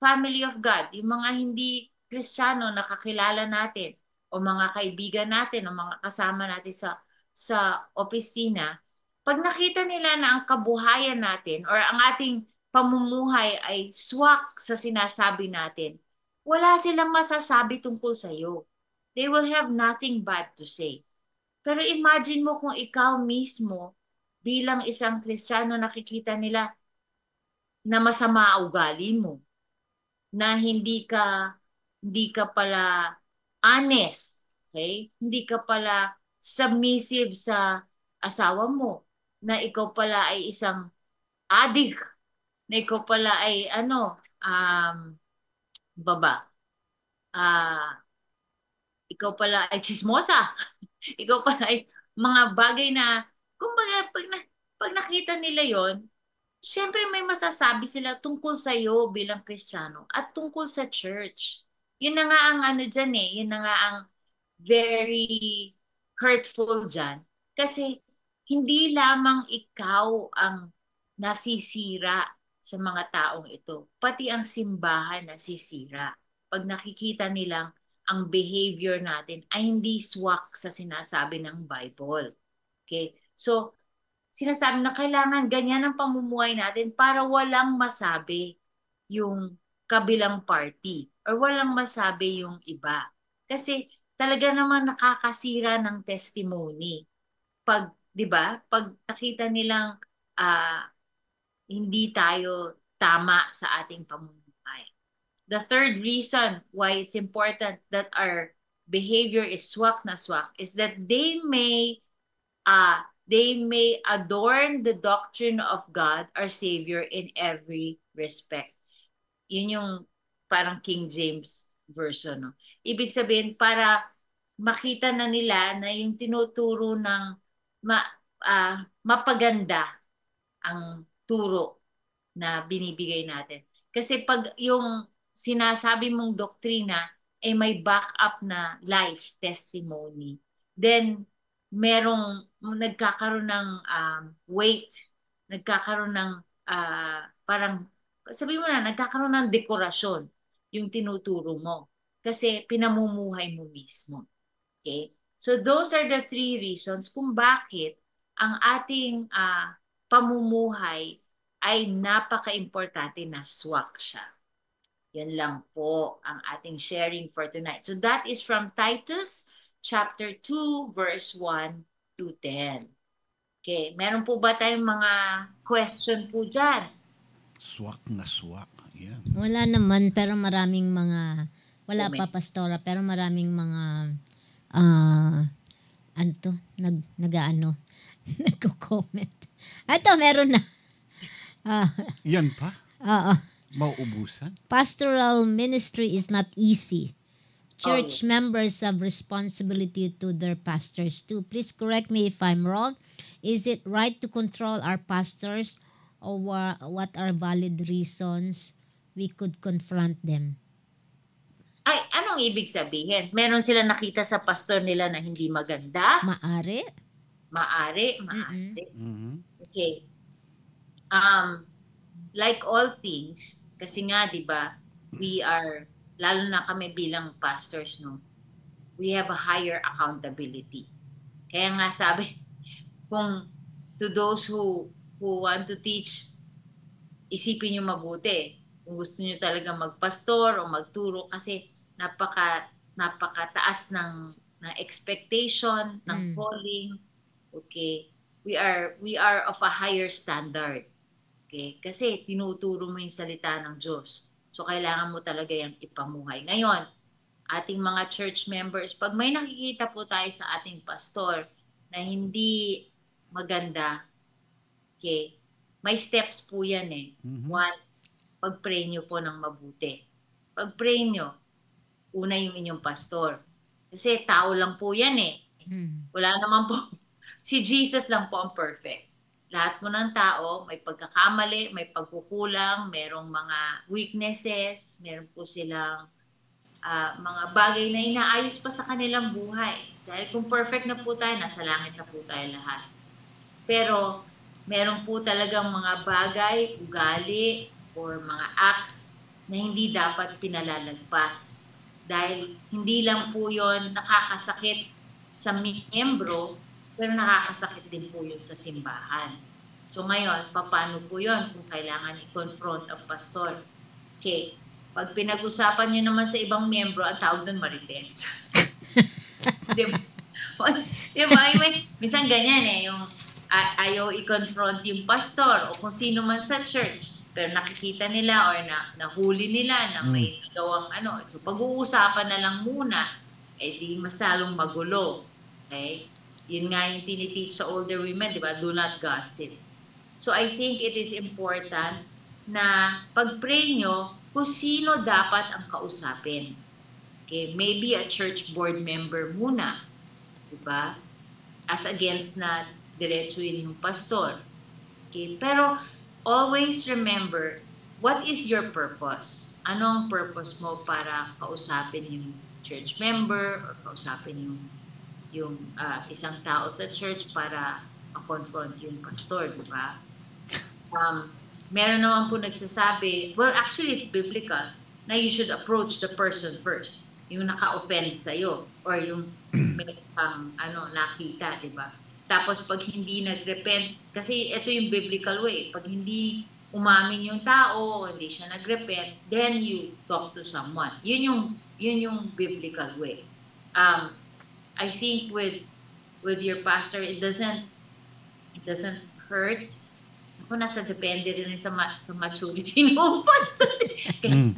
family of God, yung mga hindi Kristiyano na kakilala natin o mga kaibigan natin o mga kasama natin sa opisina, pag nakita nila na ang kabuhayan natin or ang ating pamumuhay ay swak sa sinasabi natin, wala silang masasabi tungkol sa iyo. They will have nothing bad to say. Pero imagine mo kung ikaw mismo bilang isang Kristiyano nakikita nila na masama ang ugali mo, na hindi ka pala honest, okay? Hindi ka pala submissive sa asawa mo, na ikaw pala ay isang addict, na ikaw pala ay ikaw pala ay chismosa. Ikaw pala ay mga bagay na, kumbaga, pag nakita nila yon, syempre may masasabi sila tungkol sa iyo bilang Kristiyano at tungkol sa church. Yun na nga ang dyan yun na nga ang very hurtful dyan. Kasi hindi lamang ikaw ang nasisira sa mga taong ito. Pati ang simbahan nasisira. Pag nakikita nilang ang behavior natin ay hindi swak sa sinasabi ng Bible. Okay? So, sinasabi na kailangan ganyan ang pamumuhay natin para walang masabi yung kabilang party or walang masabi yung iba. Kasi talaga naman nakakasira ng testimony. Pag, 'di ba? Pag nakita nilang hindi tayo tama sa ating pamumuhay. The third reason why it's important that our behavior is swak na swak is that they may adorn the doctrine of God, our Savior, in every respect. Yun yung parang King James version. No? Ibig sabihin, para makita na nila na yung tinuturo ng mapaganda ang turo na binibigay natin. Kasi pag yung sinasabi mong doktrina ay may backup na life testimony, then nagkakaroon ng weight, nagkakaroon ng parang, sabi mo na, nagkakaroon ng dekorasyon yung tinuturo mo. Kasi pinamumuhay mo mismo. Okay? So those are the three reasons kung bakit ang ating pamumuhay ay napaka-importante na swak siya. Yan lang po ang ating sharing for tonight. So that is from Titus chapter 2 verse 1 to 10. Okay, meron po ba tayong mga question po dyan? Swak na swak. Yan. Wala naman, pero maraming mga, wala pa pastora, pero maraming mga nagko-comment. Ito, meron na. Yan pa? Oo. Mauubusan? Pastoral ministry is not easy. Church members have responsibility to their pastors too. Please correct me if I'm wrong. Is it right to control our pastors, or what are valid reasons we could confront them? Ay, anong ibig sabihin? Meron sila nakita sa pastor nila na hindi maganda? Maari. Mm-hmm. Okay. Like all things, kasi nga, di ba, we are, lalo na kami bilang pastors, no, we have a higher accountability. Kaya nga sabi, kung to those who want to teach, isipin nyo mabuti. Kung gusto nyo talaga magpastor o magturo, kasi napakataas ng expectation, ng calling. Okay? We are of a higher standard. Okay? Kasi tinuturo mo yung salita ng Diyos. So, kailangan mo talaga yung ipamuhay. Ngayon, ating mga church members, pag may nakikita po tayo sa ating pastor na hindi maganda, okay, may steps po yan eh. Mm-hmm. One, pag-pray nyo po ng mabuti. Pag-pray nyo, una yung inyong pastor. Kasi tao lang po yan eh. Wala naman po. Si Jesus lang po ang perfect. Lahat mo ng tao, may pagkakamali, may pagkukulang, merong mga weaknesses, meron po silang mga bagay na inaayos pa sa kanilang buhay. Dahil kung perfect na po tayo, nasa langit na po tayo lahat. Pero meron po talagang mga bagay, ugali, or mga acts na hindi dapat pinalalagpas. Dahil hindi lang po yon nakakasakit sa miyembro, pero nakakasakit din po yun sa simbahan. So ngayon, paano po yun kung kailangan i-confront ang pastor? Okay, pag pinag-usapan nyo naman sa ibang miyembro, ang tawag doon marites. Diba? Minsan ganyan yung ayaw i-confront yung pastor o kung sino man sa church. Pero nakikita nila or nahuli nila na may nagawang So pag-uusapan na lang muna, di masalong magulo. Okay? Yun nga yung tiniteach sa older women, di ba? Do not gossip. So I think it is important na pag-pray nyo kung sino dapat ang kausapin. Okay? Maybe a church board member muna. Di ba? As against na diretsuin yung pastor. Okay? Pero always remember, what is your purpose? Ano ang purpose mo para kausapin yung church member or kausapin yung isang tao sa church para ma-confront yung pastor, di ba? Meron naman po nagsasabi, well, actually, it's biblical, na you should approach the person first. Yung naka-offend sa'yo or yung may nakita, di ba? Tapos pag hindi nag-repent, kasi ito yung biblical way, pag hindi umamin yung tao, hindi siya nag-repent, then you talk to someone. Yun yung biblical way. I think with your pastor, it doesn't hurt. Ako nasa depende rin sa maturity ng pastor.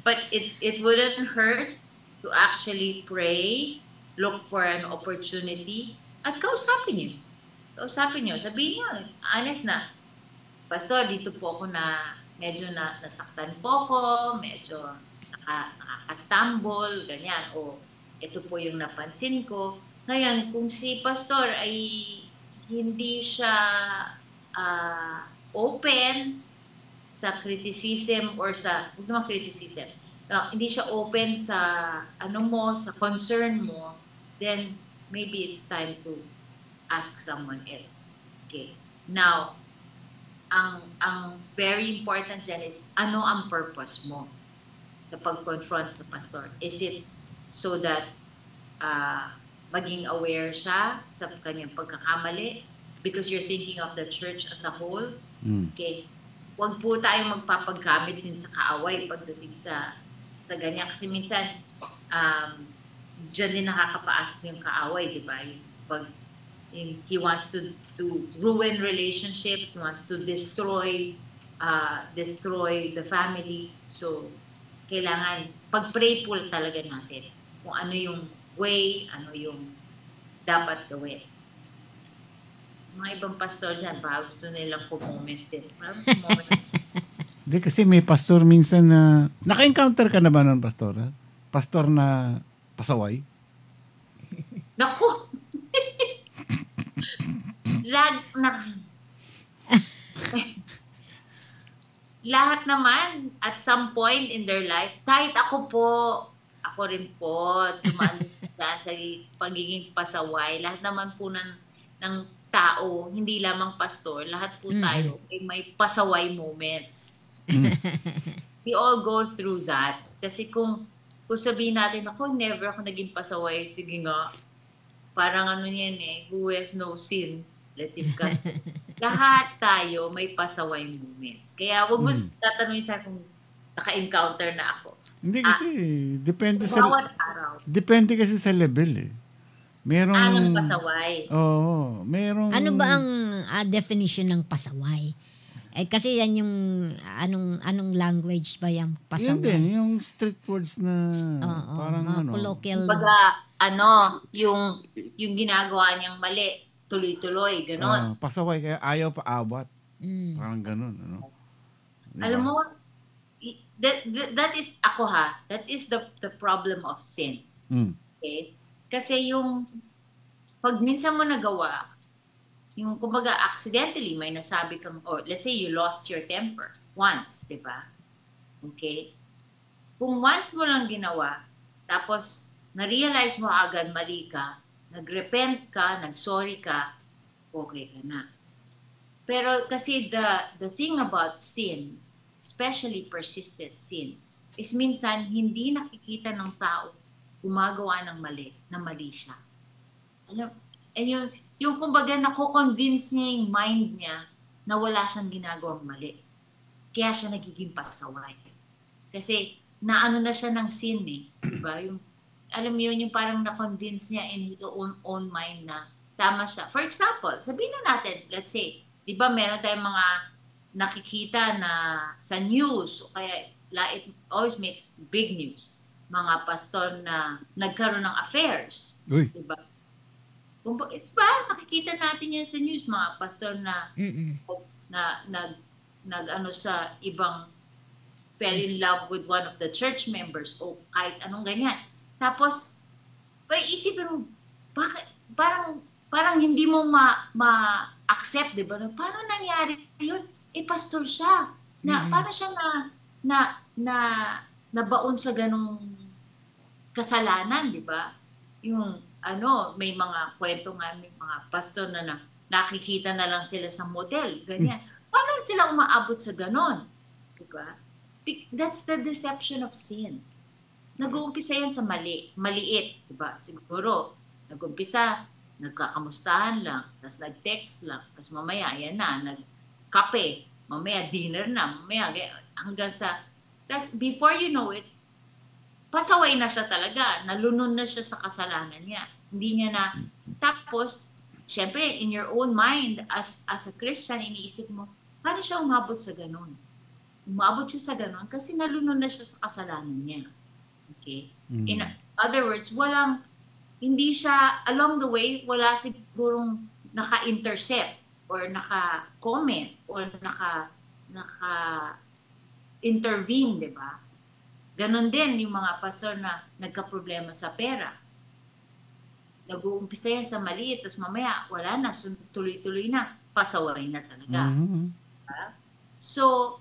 But it wouldn't hurt to actually pray, look for an opportunity, at kausapin niyo. Sabihin nyo, honest na, pastor, dito po ako medyo nasaktan po ako, medyo nakakastumble, ganyan, o ito po yung napansin ko. Ngayon, kung si pastor ay hindi siya open sa criticism or hindi siya open sa sa concern mo, then maybe it's time to ask someone else. Okay. Now, ang very important dyan is, ano ang purpose mo sa pag-confront sa pastor? Is it so that maging aware siya sa kanyang pagkakamali because you're thinking of the church as a whole? Okay. Huwag po tayong magpapaggamit din sa kaaway pagdating sa ganyan. Kasi minsan, dyan din nakakapaasok yung kaaway, di ba? He wants to ruin relationships, wants to destroy the family. So, kailangan pag-pray po talaga natin kung ano yung way, ano yung dapat gawin. Mga ibang pastor dyan, baka gusto nilang comment din. Hindi, kasi may pastor minsan na... Naka-encounter ka na ba nun, pastor? Ha? Pastor na pasaway? Naku! Lahat naman at some point in their life, kahit ako rin po, dumaan sa pagiging pasaway. Lahat naman po ng tao, hindi lamang pastor, lahat po tayo may pasaway moments. We all go through that. Kasi kung sabihin natin, never ako naging pasaway, sige nga, parang who has no sin, let him come. Lahat tayo may pasaway moments. Kaya wag mo tatanungin sa kung naka-encounter na ako. Hindi kasi, depende sa... Bawat araw. Depende kasi sa level Merong... Anong pasaway? Oo, merong... Ano ba ang definition ng pasaway? Kasi yan yung anong language ba yung pasaway? Yan din, yung street words na parang colloquial. Baga, yung ginagawa niyang mali, tuloy-tuloy, gano'n. Pasaway, kaya ayaw pa awat. Parang gano'n, Diba? Alam mo, that is, that is the problem of sin. Okay? Kasi pag minsan mo nagawa, yung kumbaga accidentally may nasabi kang, let's say you lost your temper once, di ba? Okay? Kung once mo lang ginawa, tapos na-realize mo agad mali ka, nag-repent ka, nag-sorry ka, okay ka na. Pero kasi the thing about sin, especially persistent sin, is minsan hindi nakikita ng tao gumagawa ng mali, na mali siya. And yung kumbaga nako-convince niya yung mind niya na wala siyang ginagawang mali. Kaya siya nagiging pasaway. Kasi naano na siya ng sin eh. Diba? Alam mo yun, yung parang na-convince niya in his own mind na tama siya. For example, sabihin na natin, let's say, di ba meron tayong mga nakikita na sa news, o kaya it always makes big news, mga pastor na nagkaroon ng affairs. Di ba? Diba, nakikita natin yan sa news, mga pastor na nag-ano sa ibang fell in love with one of the church members o kahit anong ganyan. Tapos, isipin mo, bakit, parang hindi mo ma-accept, di ba? Paano nangyari yun? Pastor siya. Paano siya nabaon sa ganong kasalanan, di ba? Yung, may mga kwento nga, may mga pastor na nakikita na lang sila sa motel, ganyan. Paano sila umaabot sa ganon? Di ba? That's the deception of sin. Nag-uumpisa yan sa maliit, di ba? Siguro, nag-uumpisa, nagkakamustahan lang, tapos nag-text lang, tapos mamaya, yan na, nag-kape, mamaya dinner na, mamaya, hanggang sa, tapos before you know it, pasaway na siya talaga, nalunon na siya sa kasalanan niya. Hindi niya na, tapos, syempre, in your own mind, as a Christian, iniisip mo, paano siya umabot sa ganun? Umabot siya sa ganun kasi nalunon na siya sa kasalanan niya. Okay? In other words, hindi siya, along the way, wala sigurong naka-intercept or naka-comment or naka-intervene, di ba? Ganon din yung mga pastor na nagka-problema sa pera. Nag-uumpisa yan sa maliit, tapos mamaya, wala na, tuloy-tuloy na, pasaway na talaga. So,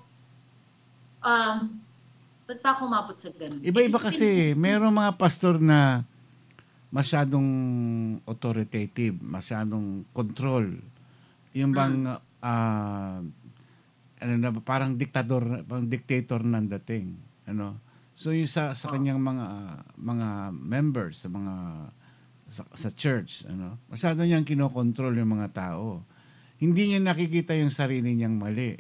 ba't pa ako umabot sa ganun? Iba-iba kasi, mayroong mga pastor na masyadong authoritative, masyadong control. Yung bang, parang diktador, parang dictator ng dating. So yung sa kanyang mga members, sa church, masyado niyang kinokontrol yung mga tao. Hindi niya nakikita yung sarili niyang mali.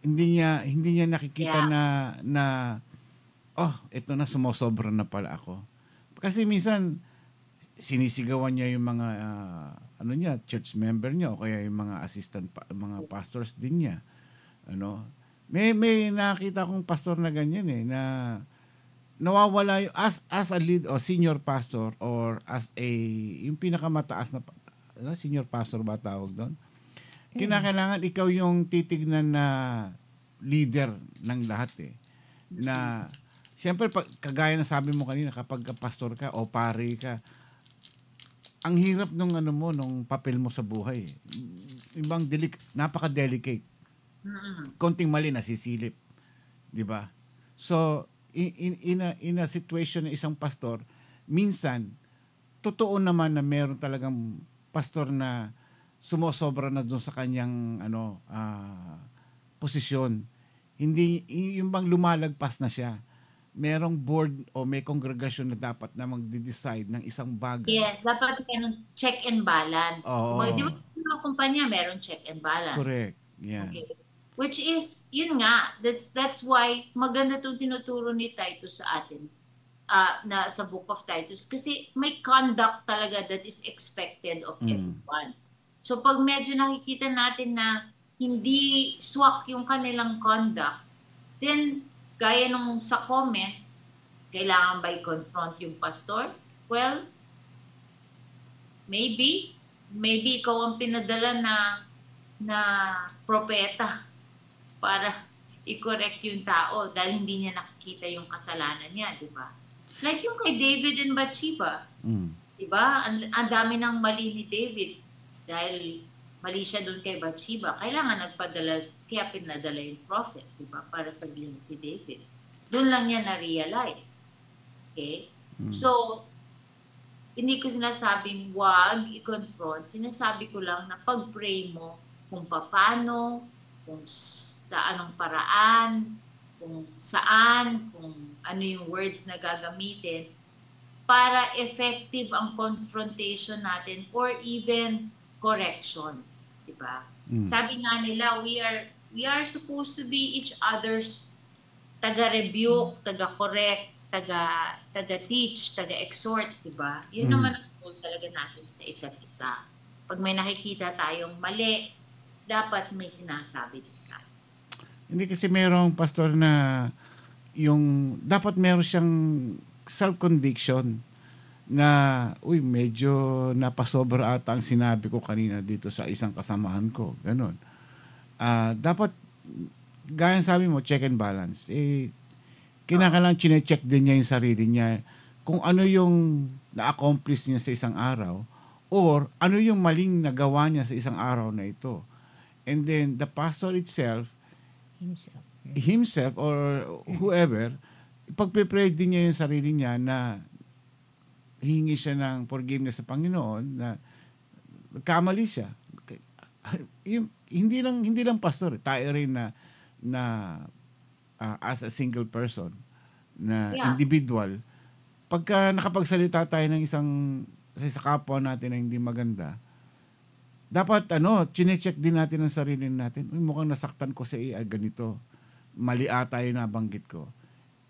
Hindi niya nakikita na ito na, sumosobra na pala ako. Kasi minsan sinisigawan niya yung mga church member niya o kaya yung mga assistant mga pastors din niya. May nakita kong pastor na ganyan na nawawala yung as a lead o senior pastor or as yung pinakamataas na senior pastor ba tawag doon? Kinakailangan ikaw yung titignan na leader ng lahat na siyempre kagaya na sabi mo kanina, kapag pastor ka o pare ka, ang hirap nung nung papel mo sa buhay. Ibang napaka-delicate. Konting mali nasisilip, 'di ba? So in a situation ng isang pastor, minsan totoo naman na meron talagang pastor na sumosobra na doon sa kanyang posisyon. Hindi yung bang lumalagpas na siya. Merong board o may congregation na dapat na magde-decide ng isang bagay. Yes, dapat meron check and balance. Oo. Di ba sa mga kumpanya meron check and balance? Correct. Yeah. Okay. Which is, yun nga, that's why maganda itong tinuturo ni Titus sa atin na sa Book of Titus kasi may conduct talaga that is expected of everyone. So pag medyo nakikita natin na hindi swak yung kanilang conduct, then gaya nung sa comment, kailangan ba i-confront yung pastor? Well, maybe ikaw ang pinadala na propeta para i-correct yung tao dahil hindi niya nakikita yung kasalanan niya, di ba? Like yung kay David and Bathsheba, di ba? Ang dami ng mali ni David dahil mali siya doon kay Bathsheba. Kaya pinadala yung prophet, di ba? Para sabihin si David. Doon lang niya na-realize. Okay? So, hindi ko sinasabing wag i-confront. Sinasabi ko lang na pag-pray mo kung paano, kung sa anong paraan, kung saan, kung ano yung words na gagamitin para effective ang confrontation natin or even correction. Diba? Sabi nga nila, we are supposed to be each other's taga-rebuke, taga-correct, taga-teach, taga-exhort, diba? Yun naman ang goal talaga natin sa isa't isa. Pag may nakikita tayong mali, dapat may sinasabi din tayo. Hindi kasi merong pastor na yung dapat meron siyang self-conviction na medyo napasobra ata ang sinabi ko kanina dito sa isang kasamahan ko. Ganon. Dapat, gaya sabi mo, check and balance. Kinakailangan chine-check din niya yung sarili niya kung ano yung na-accomplish niya sa isang araw or ano yung maling nagawa niya sa isang araw na ito. And then, the pastor itself, himself or whoever, pagpe-pray din niya yung sarili niya na hihingi siya ng forgiveness sa Panginoon na kamali siya. Yung, hindi lang pastor, tayo rin na as a single person, na individual, pagka nakapagsalita tayo ng sa kapwa natin na hindi maganda, dapat chine-check din natin ang sarili natin. Mukhang nasaktan ko sa ganito. Mali ata yung nabanggit ko.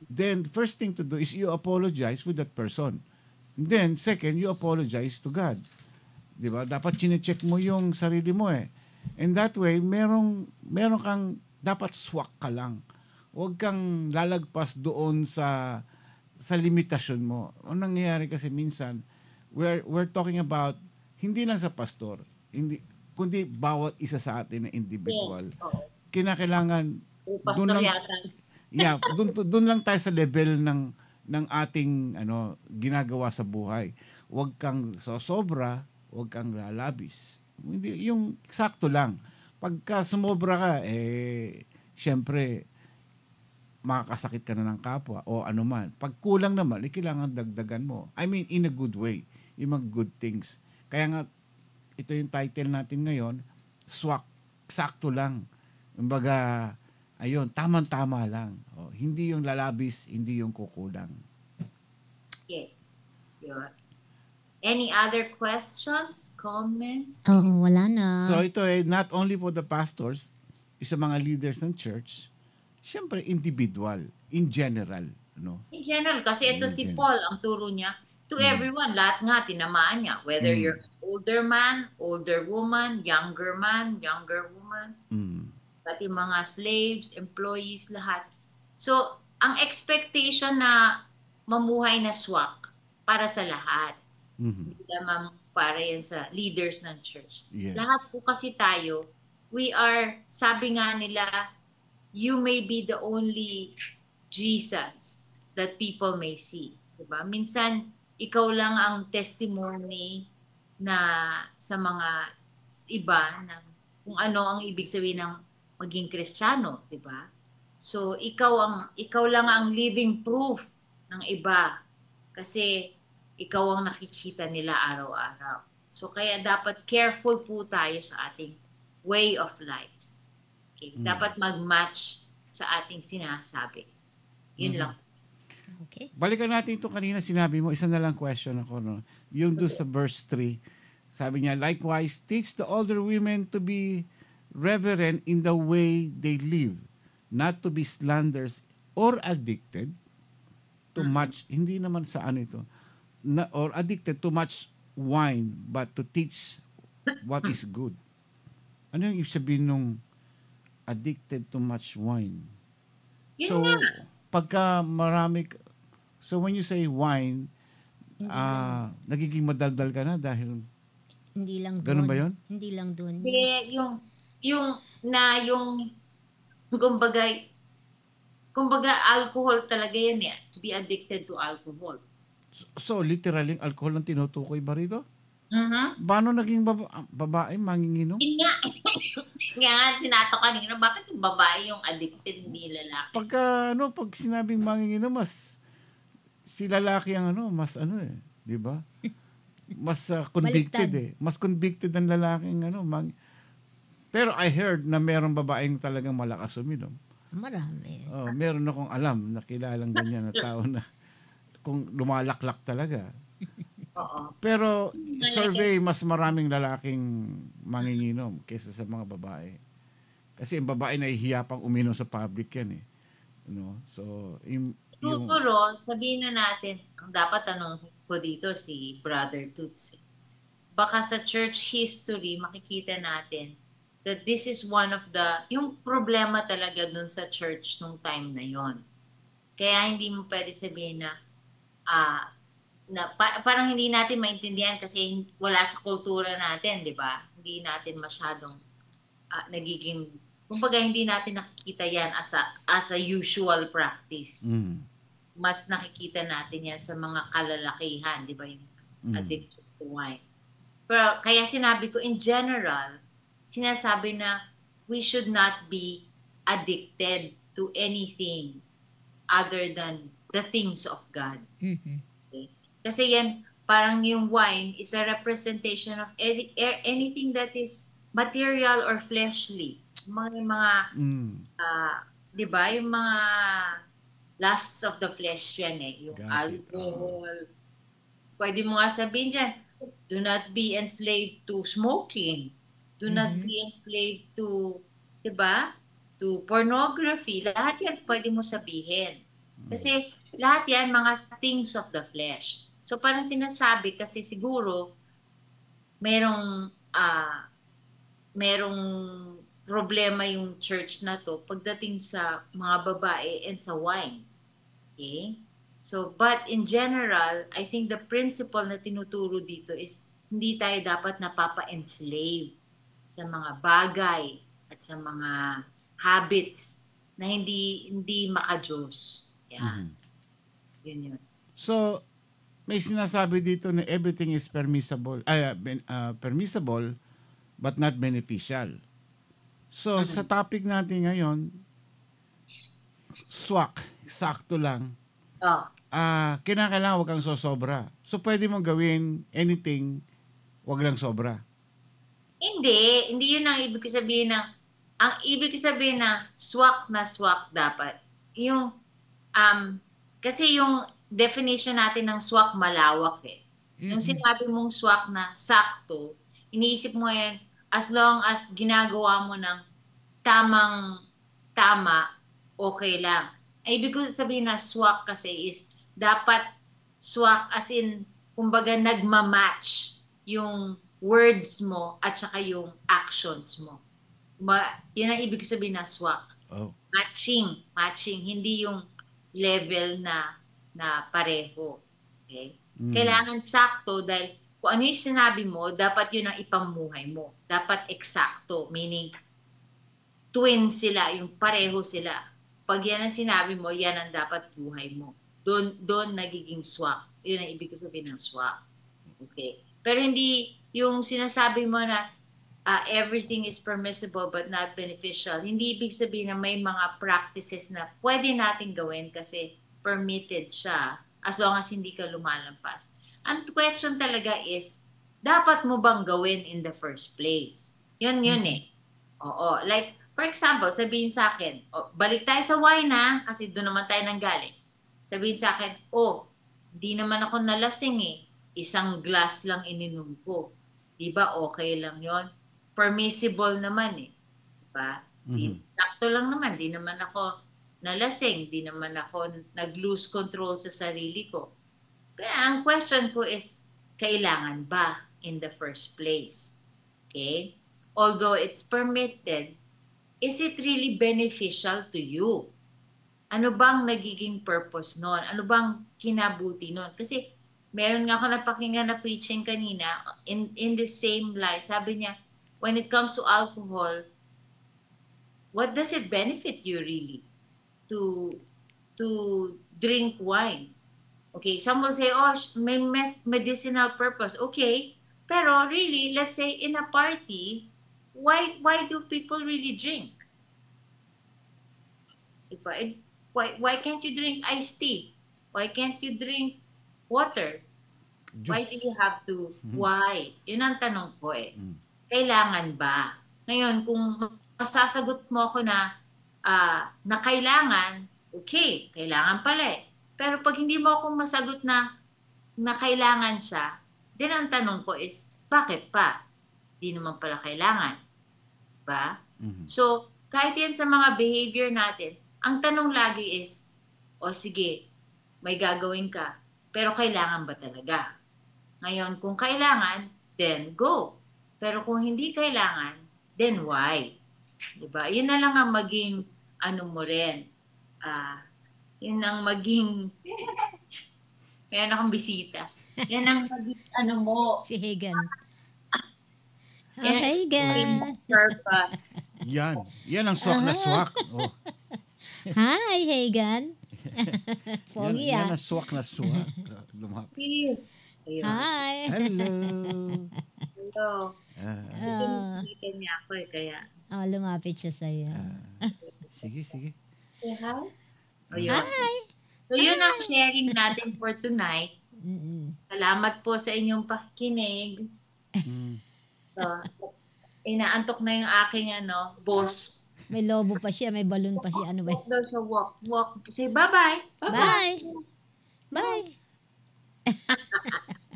Then, first thing to do is you apologize with that person. Then, second, you apologize to God. Diba? Dapat chine-check mo yung sarili mo And that way, meron kang, dapat swak ka lang. Huwag kang lalagpas doon sa limitasyon mo. Ang nangyayari kasi minsan, we're talking about, hindi lang sa pastor, kundi bawat isa sa atin na individual. Yes. Kinakailangan pastor yata. Doon lang tayo sa level ng ating ginagawa sa buhay. Huwag kang sobra, huwag kang lalabis. Hindi, yung sakto lang. Pagka sumobra ka, syempre, makakasakit ka na ng kapwa o anuman. Pag kulang naman, kailangan dagdagan mo. I mean, in a good way. Yung mga good things. Kaya nga, ito yung title natin ngayon, swak, sakto lang. Kumbaga, ayun, tamang-tama lang. Hindi yung lalabis, hindi yung kukulang. Okay. Any other questions, comments? Wala na. So ito not only for the pastors, sa mga leaders ng church, syempre individual, in general. In general, kasi ito si Paul, ang turo niya, to everyone, lahat nga tinamaan niya. Whether you're an older man, older woman, younger woman, pati mga slaves, employees, lahat. So, ang expectation na mamuhay na swak para sa lahat. Hindi naman para yan sa leaders ng church. Yes. Lahat po kasi tayo, sabi nga nila, you may be the only Jesus that people may see. Diba? Minsan, ikaw lang ang testimony na sa mga iba ng kung ano ang ibig sabihin ng maging Kristiyano, di ba? So ikaw lang ang living proof ng iba kasi ikaw ang nakikita nila araw-araw. So kaya dapat careful po tayo sa ating way of life. Okay? Dapat mag-match sa ating sinasabi. Yun lang. Okay. Balikan natin ito kanina, sinabi mo, isa na lang question ako, yung doon sa verse 3, sabi niya, likewise, teach the older women to be reverent in the way they live, not to be slanderers or addicted to much, hindi naman sa ito, or addicted to much wine, but to teach what is good. Ano yung ibig sabihin nung addicted to much wine? So, pagka marami, so when you say wine, nagiging madaldal ka na dahil hindi lang doon. Ganun ba yun? Hindi lang doon. Yung kumbaga alcohol talaga yan to be addicted to alcohol. So literally, alcohol ang tinutukoy ba rito? Paano naging babae manginginom? Nga, tinato kanina, bakit yung babae yung addicted, hindi lalaki? Pag sinabing manginginom, mas si lalaki ang mas 'di ba? Mas convicted Mas convicted ang lalaking pero I heard na merong babaeng talagang malakas uminom. Marami. Meron akong alam na kilalang ganyan na tao na kung lumalaklak talaga. Oo. Pero survey, mas maraming lalaking manginginom kaysa sa mga babae. Kasi yung babae nahihiya pang uminom sa public yan eh. So, siguro, sabihin na natin, ang dapat tanong ko dito si Brother Toots. Baka sa church history, makikita natin that this is one of yung problema talaga dun sa church nung time na yon. Kaya hindi mo pwede sabihin na, parang hindi natin maintindihan kasi wala sa kultura natin, di ba? Hindi natin masyadong nagiging, kumbaga hindi natin nakikita yan as a usual practice. Mas nakikita natin yan sa mga kalalakihan, di ba? Yung addiction to wine. Pero kaya sinabi ko, in general, sinasabi na we should not be addicted to anything other than the things of God. Okay? Kasi yan, parang yung wine is a representation of anything that is material or fleshly. Di ba? Yung mga lusts of the flesh yan yung alcohol. Pwede mo nga sabihin dyan, do not be enslaved to smoking. Do not be enslaved to, di ba? To pornography. Lahat yan pwede mo sabihin. Kasi lahat yan mga things of the flesh. So parang sinasabi kasi siguro merong problema yung church na to pagdating sa mga babae and sa wine. Okay? So, but in general, I think the principle na tinuturo dito is hindi tayo dapat napapa-enslave sa mga bagay at sa mga habits na hindi makajos. Yan. Yun. So, may sinasabi dito na everything is permissible but not beneficial. So, sa topic natin ngayon, swak, sakto lang. Kinakailangan huwag kang sosobra. So, pwede mong gawin anything, huwag lang sobra. Hindi yun ang ibig ko sabihin ang ibig ko sabihin na swak dapat. Yung, kasi yung definition natin ng swak malawak Yung sinabi mong swak na sakto, iniisip mo yan, as long as ginagawa mo ng tama, okay lang. Ang ibig ko sabihin na swak kasi is, dapat swak as in, kumbaga nagmamatch yung words mo at saka yung actions mo. Yun ang ibig sabihin na swak. Matching. Hindi yung level na pareho. Okay? Kailangan sakto dahil kung ano yung sinabi mo, dapat yun ang ipamuhay mo. Dapat eksakto. Meaning, twins sila, yung pareho sila. Pag yan ang sinabi mo, yan ang dapat buhay mo. Doon nagiging swak. Yun ang ibig sabihin ng swak. Okay? Pero hindi yung sinasabi mo na everything is permissible but not beneficial. Hindi ibig sabihin na may mga practices na pwede natin gawin kasi permitted siya as long as hindi ka lumalampas. Ang question talaga is, dapat mo bang gawin in the first place? Yun Oo. Like, for example, sabihin sa akin, balik tayo sa wine kasi doon naman tayo nanggaling. Sabihin sa akin, di naman ako nalasing isang glass lang ininom ko. Diba, okay lang yon. Permissible naman Diba? Sakto lang naman, di naman ako nalasing, di naman ako nag-lose control sa sarili ko. Kaya ang question ko is, kailangan ba in the first place? Okay? Although it's permitted, is it really beneficial to you? Ano bang nagiging purpose nun? Ano bang kinabuti nun? Kasi meron nga ako napakinggan na preaching kanina in the same line. Sabi niya, when it comes to alcohol, what does it benefit you really to drink wine? Okay, some will say, may medicinal purpose. Okay, pero really, let's say in a party, why do people really drink? Why can't you drink iced tea? Why can't you drink water? Why do you have to? Why? Yun ang tanong ko eh. Kailangan ba? Ngayon, kung masasagot mo ako na kailangan, okay, kailangan pala eh. Pero pag hindi mo ako masagot na kailangan siya, din ang tanong ko is, bakit pa? Di naman pala kailangan. Ba? So, kahit yan sa mga behavior natin, ang tanong lagi is, o sige, may gagawin ka, pero kailangan ba talaga? Ngayon, kung kailangan, then go. Pero kung hindi kailangan, then why? Diba? Yun na lang ang maging, mo rin. Yun ang maging, mayroon akong bisita. Yan ang maging, mo. Si Hagan. Hagan. Purpose. Yan ang swak na swak. Oh. Hi, Hagan. Pogi yan ang swak na swak. Lumapit. Please. Ayun. Hi. Hello. Hello. Kasi nakikita niya ako eh, kaya. Lumapit siya sa'yo. Sige. Say hi. Hi. So yun ang sharing natin for tonight. Salamat po sa inyong pakikinig. So, inaantok na yung aking boss. May lobo pa siya, may balloon pa siya. Ano ba? Walk daw siya, walk. Say bye-bye. Bye. Bye.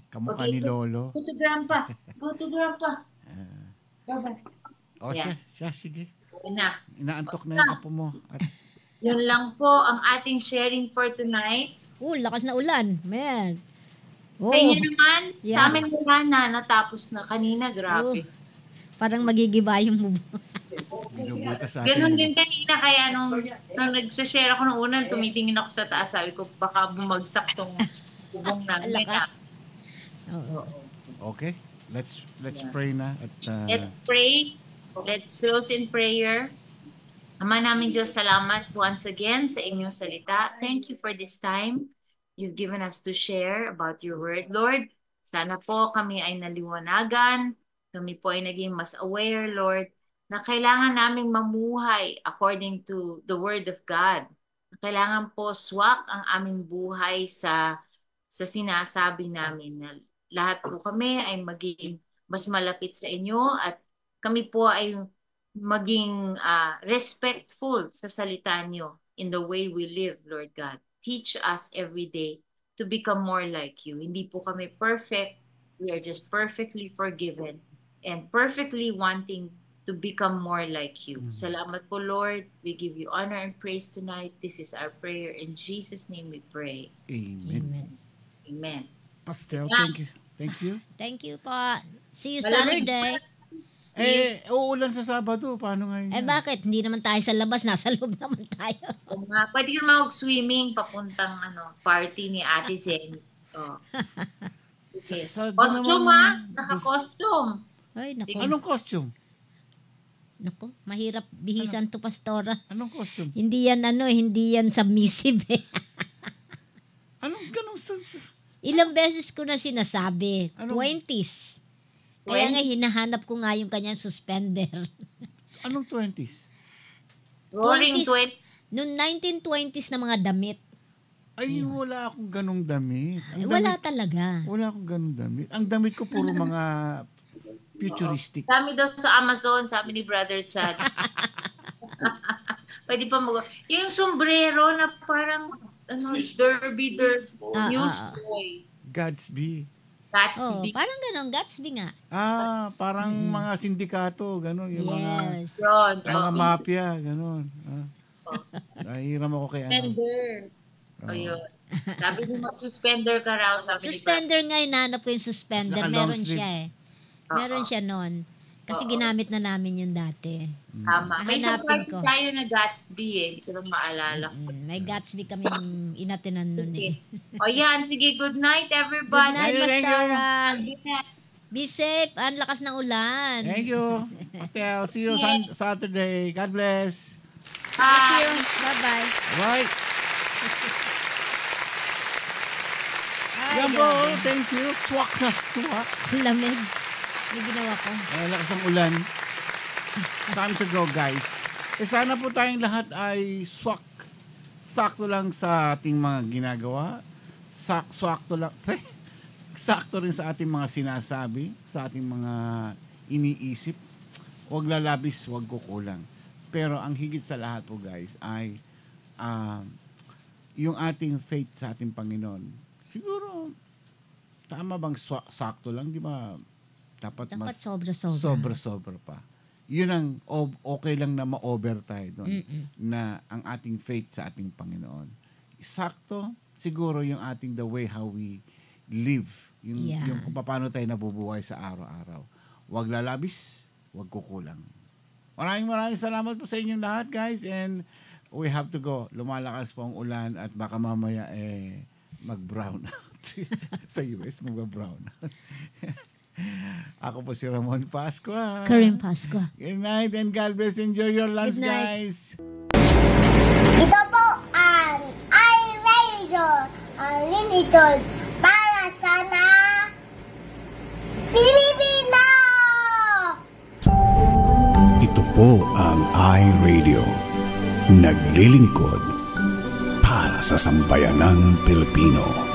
Kamukha ni Lolo. Go to grandpa. Bye-bye. O siya, sige. Na. Inaantok na yung apo mo. Yun lang po ang ating sharing for tonight. Lakas na ulan. Man. Sa inyo naman, sa amin wala na, natapos na kanina, grabe. Parang magigiba yung mubo. Ganon din kanina, kaya nung nagsashare ako ng una, tumitingin ako sa taas, sabi ko, baka bumagsak tong bubong namin. Okay, let's pray na. Let's pray. Let's close in prayer. Ama namin Diyos, salamat once again sa inyong salita. Thank you for this time you've given us to share about your word, Lord. Sana po kami ay naliwanagan. Kami po ay naging mas aware, Lord, na kailangan naming mamuhay according to the word of God. Kailangan po swak ang aming buhay sa sinasabi namin na lahat po kami ay maging mas malapit sa inyo at kami po ay maging respectful sa salita niyo in the way we live, Lord God. Teach us every day to become more like you. Hindi po kami perfect. We are just perfectly forgiven and perfectly wanting to become more like you. Salamat po, Lord. We give you honor and praise tonight. This is our prayer. In Jesus' name we pray. Amen. Pastel, thank you. Thank you po. See you Saturday. Uulan sa Sabado. Paano ngayon? Bakit? Hindi naman tayo sa labas. Nasa loob naman tayo. Pwede ka naman mag-swimming papuntang party ni Ate Zen. Okay. Costume Naka-costume. Ay, naku. Anong costume? Naku, mahirap bihisan to, Pastora. Anong costume? Hindi yan submissive eh. Anong ganong submissive? Ilang beses ko na sinasabi. 20s. Kaya nga hinahanap ko nga yung kanyang suspender. Anong 20s? Roaring 20s. Noong 1920s na mga damit. Ay, wala akong ganong damit. Wala talaga. Wala akong ganong damit. Ang damit ko puro mga futuristic. Kami daw sa Amazon, sabi ni Brother Chad. Pwede pa yung sombrero na parang derby newsboy. Gatsby. Parang ganon, Gatsby nga. Parang mga sindikato, ganon. Yung yes. mga mafia, ganon. Nahiram ako kay Suspender. Ayun. Sabi mo mag-suspender ka raw. Suspender nga, hinanap ko yung suspender. Meron siya eh. Meron siya noon. Kasi ginamit na namin yun dati. Tama. May surprise tayo na Gatsby eh. Gusto lang maalala ko. May Gatsby kami inatinan nun eh. O yan, sige. Good night everybody. Good night, Pastora. Be safe. Ang lakas ng ulan. Thank you. Hotel. See you Saturday. God bless. Thank you. Bye-bye. Bye. Yan po. Thank you. Swak na swak. Lamig. May ginawa ko. Lakas ang ulan. Time to go, guys. Sana po tayong lahat ay swak sakto lang sa ating mga ginagawa, sakto lang, sakto rin sa ating mga sinasabi, sa ating mga iniisip. Huwag lalabis, huwag kukulang. Pero ang higit sa lahat po guys ay yung ating faith sa ating Panginoon. Siguro, tama bang sakto lang, di ba? Dapat mas sobra-sobra pa. Yun ang okay lang na ma-over tayo doon. Na ang ating faith sa ating Panginoon. Sakto, siguro yung ating the way how we live. Yung kung paano tayo nabubuhay sa araw-araw. Huwag lalabis, huwag kukulang. Maraming salamat po sa inyong lahat guys, and we have to go. Lumalakas po ang ulan at baka mamaya mag-brown out. Sa US, mag-brown out. Ako po si Ramon Pascua. Karim Pascua. Good night and God bless. Enjoy your lunch guys. Ito po ang iRadio, ang limited para sana Pilipino! Ito po ang iRadio. Naglilingkod para sa sambayanang Pilipino.